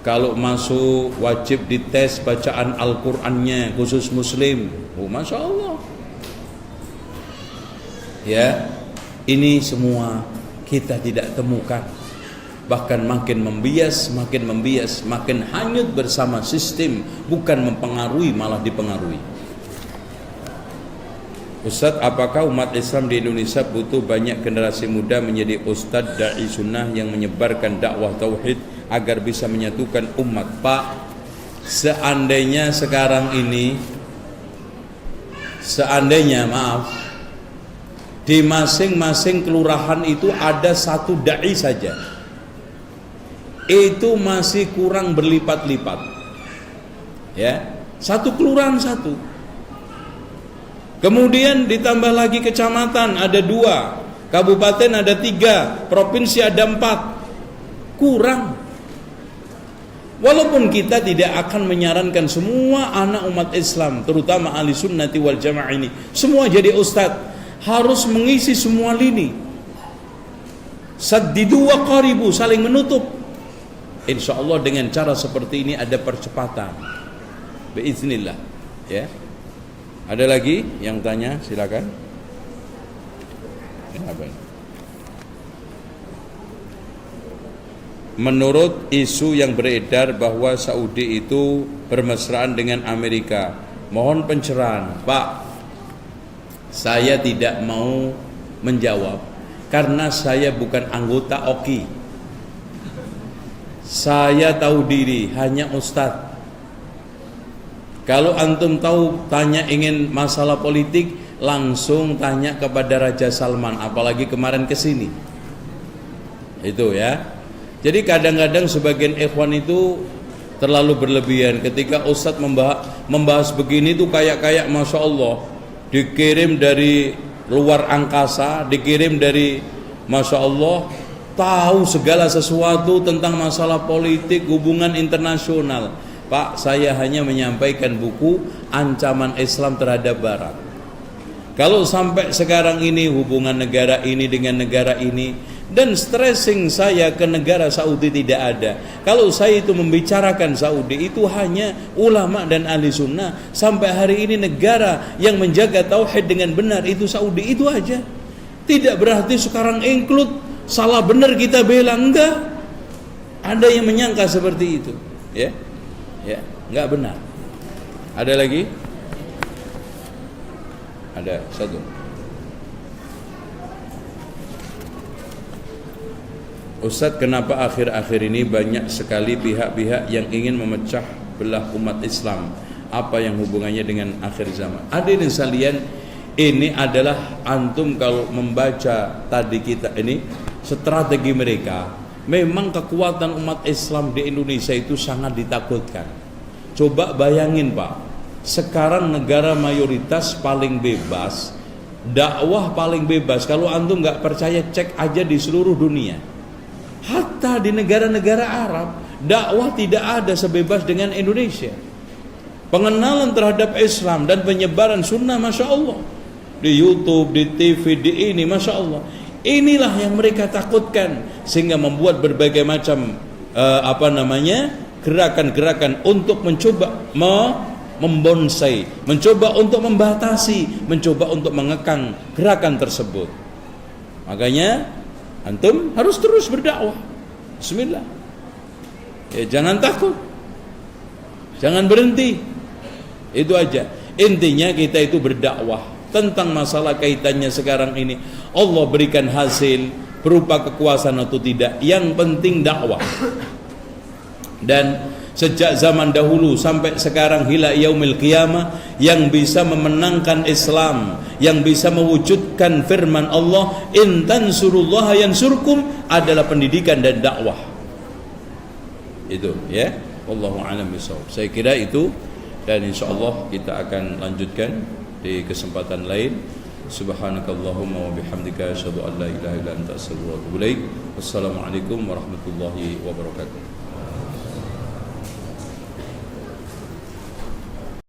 kalau masuk wajib dites bacaan Al-Qur'annya, khusus Muslim. Masya Allah. Ya, ini semua kita tidak temukan. Bahkan makin membias, makin hanyut bersama sistem, bukan mempengaruhi malah dipengaruhi. Ustaz, apakah umat Islam di Indonesia butuh banyak generasi muda menjadi ustadz dai sunnah yang menyebarkan dakwah tauhid agar bisa menyatukan umat? Pak, seandainya sekarang ini, di masing-masing kelurahan itu ada satu dai saja, itu masih kurang berlipat-lipat. Ya, satu kelurahan satu. Kemudian ditambah lagi kecamatan ada 2, kabupaten ada 3, provinsi ada 4, kurang. Walaupun kita tidak akan menyarankan semua anak umat Islam, terutama ahli sunnati wal jamaah ini, semua jadi ustadz, harus mengisi semua lini. Saddidu wa qaribu, saling menutup. Insya Allah dengan cara seperti ini ada percepatan. Biiznillah. Ya. Ada lagi yang tanya, silakan. Apa ini? Menurut isu yang beredar bahwa Saudi itu bermesraan dengan Amerika, mohon pencerahan. Pak, saya tidak mau menjawab karena saya bukan anggota OKI. Saya tahu diri, hanya ustadz. Kalau antum tahu, tanya ingin masalah politik, langsung tanya kepada Raja Salman, apalagi kemarin kesini. Itu ya. Jadi kadang-kadang sebagian ikhwan itu terlalu berlebihan. Ketika ustadz membahas begini tuh kayak Masya Allah, dikirim dari luar angkasa, dikirim dari Masya Allah, tahu segala sesuatu tentang masalah politik, hubungan internasional. Pak, saya hanya menyampaikan buku ancaman Islam terhadap Barat. Kalau sampai sekarang ini hubungan negara ini dengan negara ini, dan stressing saya ke negara Saudi tidak ada. Kalau saya itu membicarakan Saudi, itu hanya ulama dan ahli sunnah. Sampai hari ini negara yang menjaga tauhid dengan benar itu Saudi, itu aja. Tidak berarti sekarang include salah benar kita bela, enggak. Ada yang menyangka seperti itu, ya. Ya, enggak benar. Ada lagi? Ada satu. Ustadz, kenapa akhir-akhir ini banyak sekali pihak-pihak yang ingin memecah belah umat Islam? Apa yang hubungannya dengan akhir zaman? Hadirin sekalian, ini adalah antum kalau membaca tadi kita ini strategi mereka. Memang kekuatan umat Islam di Indonesia itu sangat ditakutkan. Coba bayangin Pak, sekarang negara mayoritas paling bebas, dakwah paling bebas. Kalau antum nggak percaya, cek aja di seluruh dunia. Hatta di negara-negara Arab, dakwah tidak ada sebebas dengan Indonesia. Pengenalan terhadap Islam dan penyebaran sunnah, Masya Allah, di YouTube, di TV, di ini, Masya Allah. Inilah yang mereka takutkan, sehingga membuat berbagai macam gerakan-gerakan untuk mencoba membonsai, mencoba untuk membatasi, mencoba untuk mengekang gerakan tersebut. Makanya antum harus terus berdakwah. Bismillah. Ya, jangan takut, jangan berhenti. Itu aja. Intinya kita itu berdakwah tentang masalah kaitannya sekarang ini. Allah berikan hasil berupa kekuasaan atau tidak, yang penting dakwah. Dan sejak zaman dahulu sampai sekarang hila yaumil qiyamah, yang bisa memenangkan Islam, yang bisa mewujudkan firman Allah, in tansurullaha yansurkum, adalah pendidikan dan dakwah. Itu ya. Wallahu a'lam bishawab. Saya kira itu, dan insyaallah kita akan lanjutkan di kesempatan lain. Subhanakallahumma wa bihamdika asyhadu an la ilaha illa anta astaghfiruka wa atubu ilaik. Wassalamualaikum warahmatullahi wabarakatuh.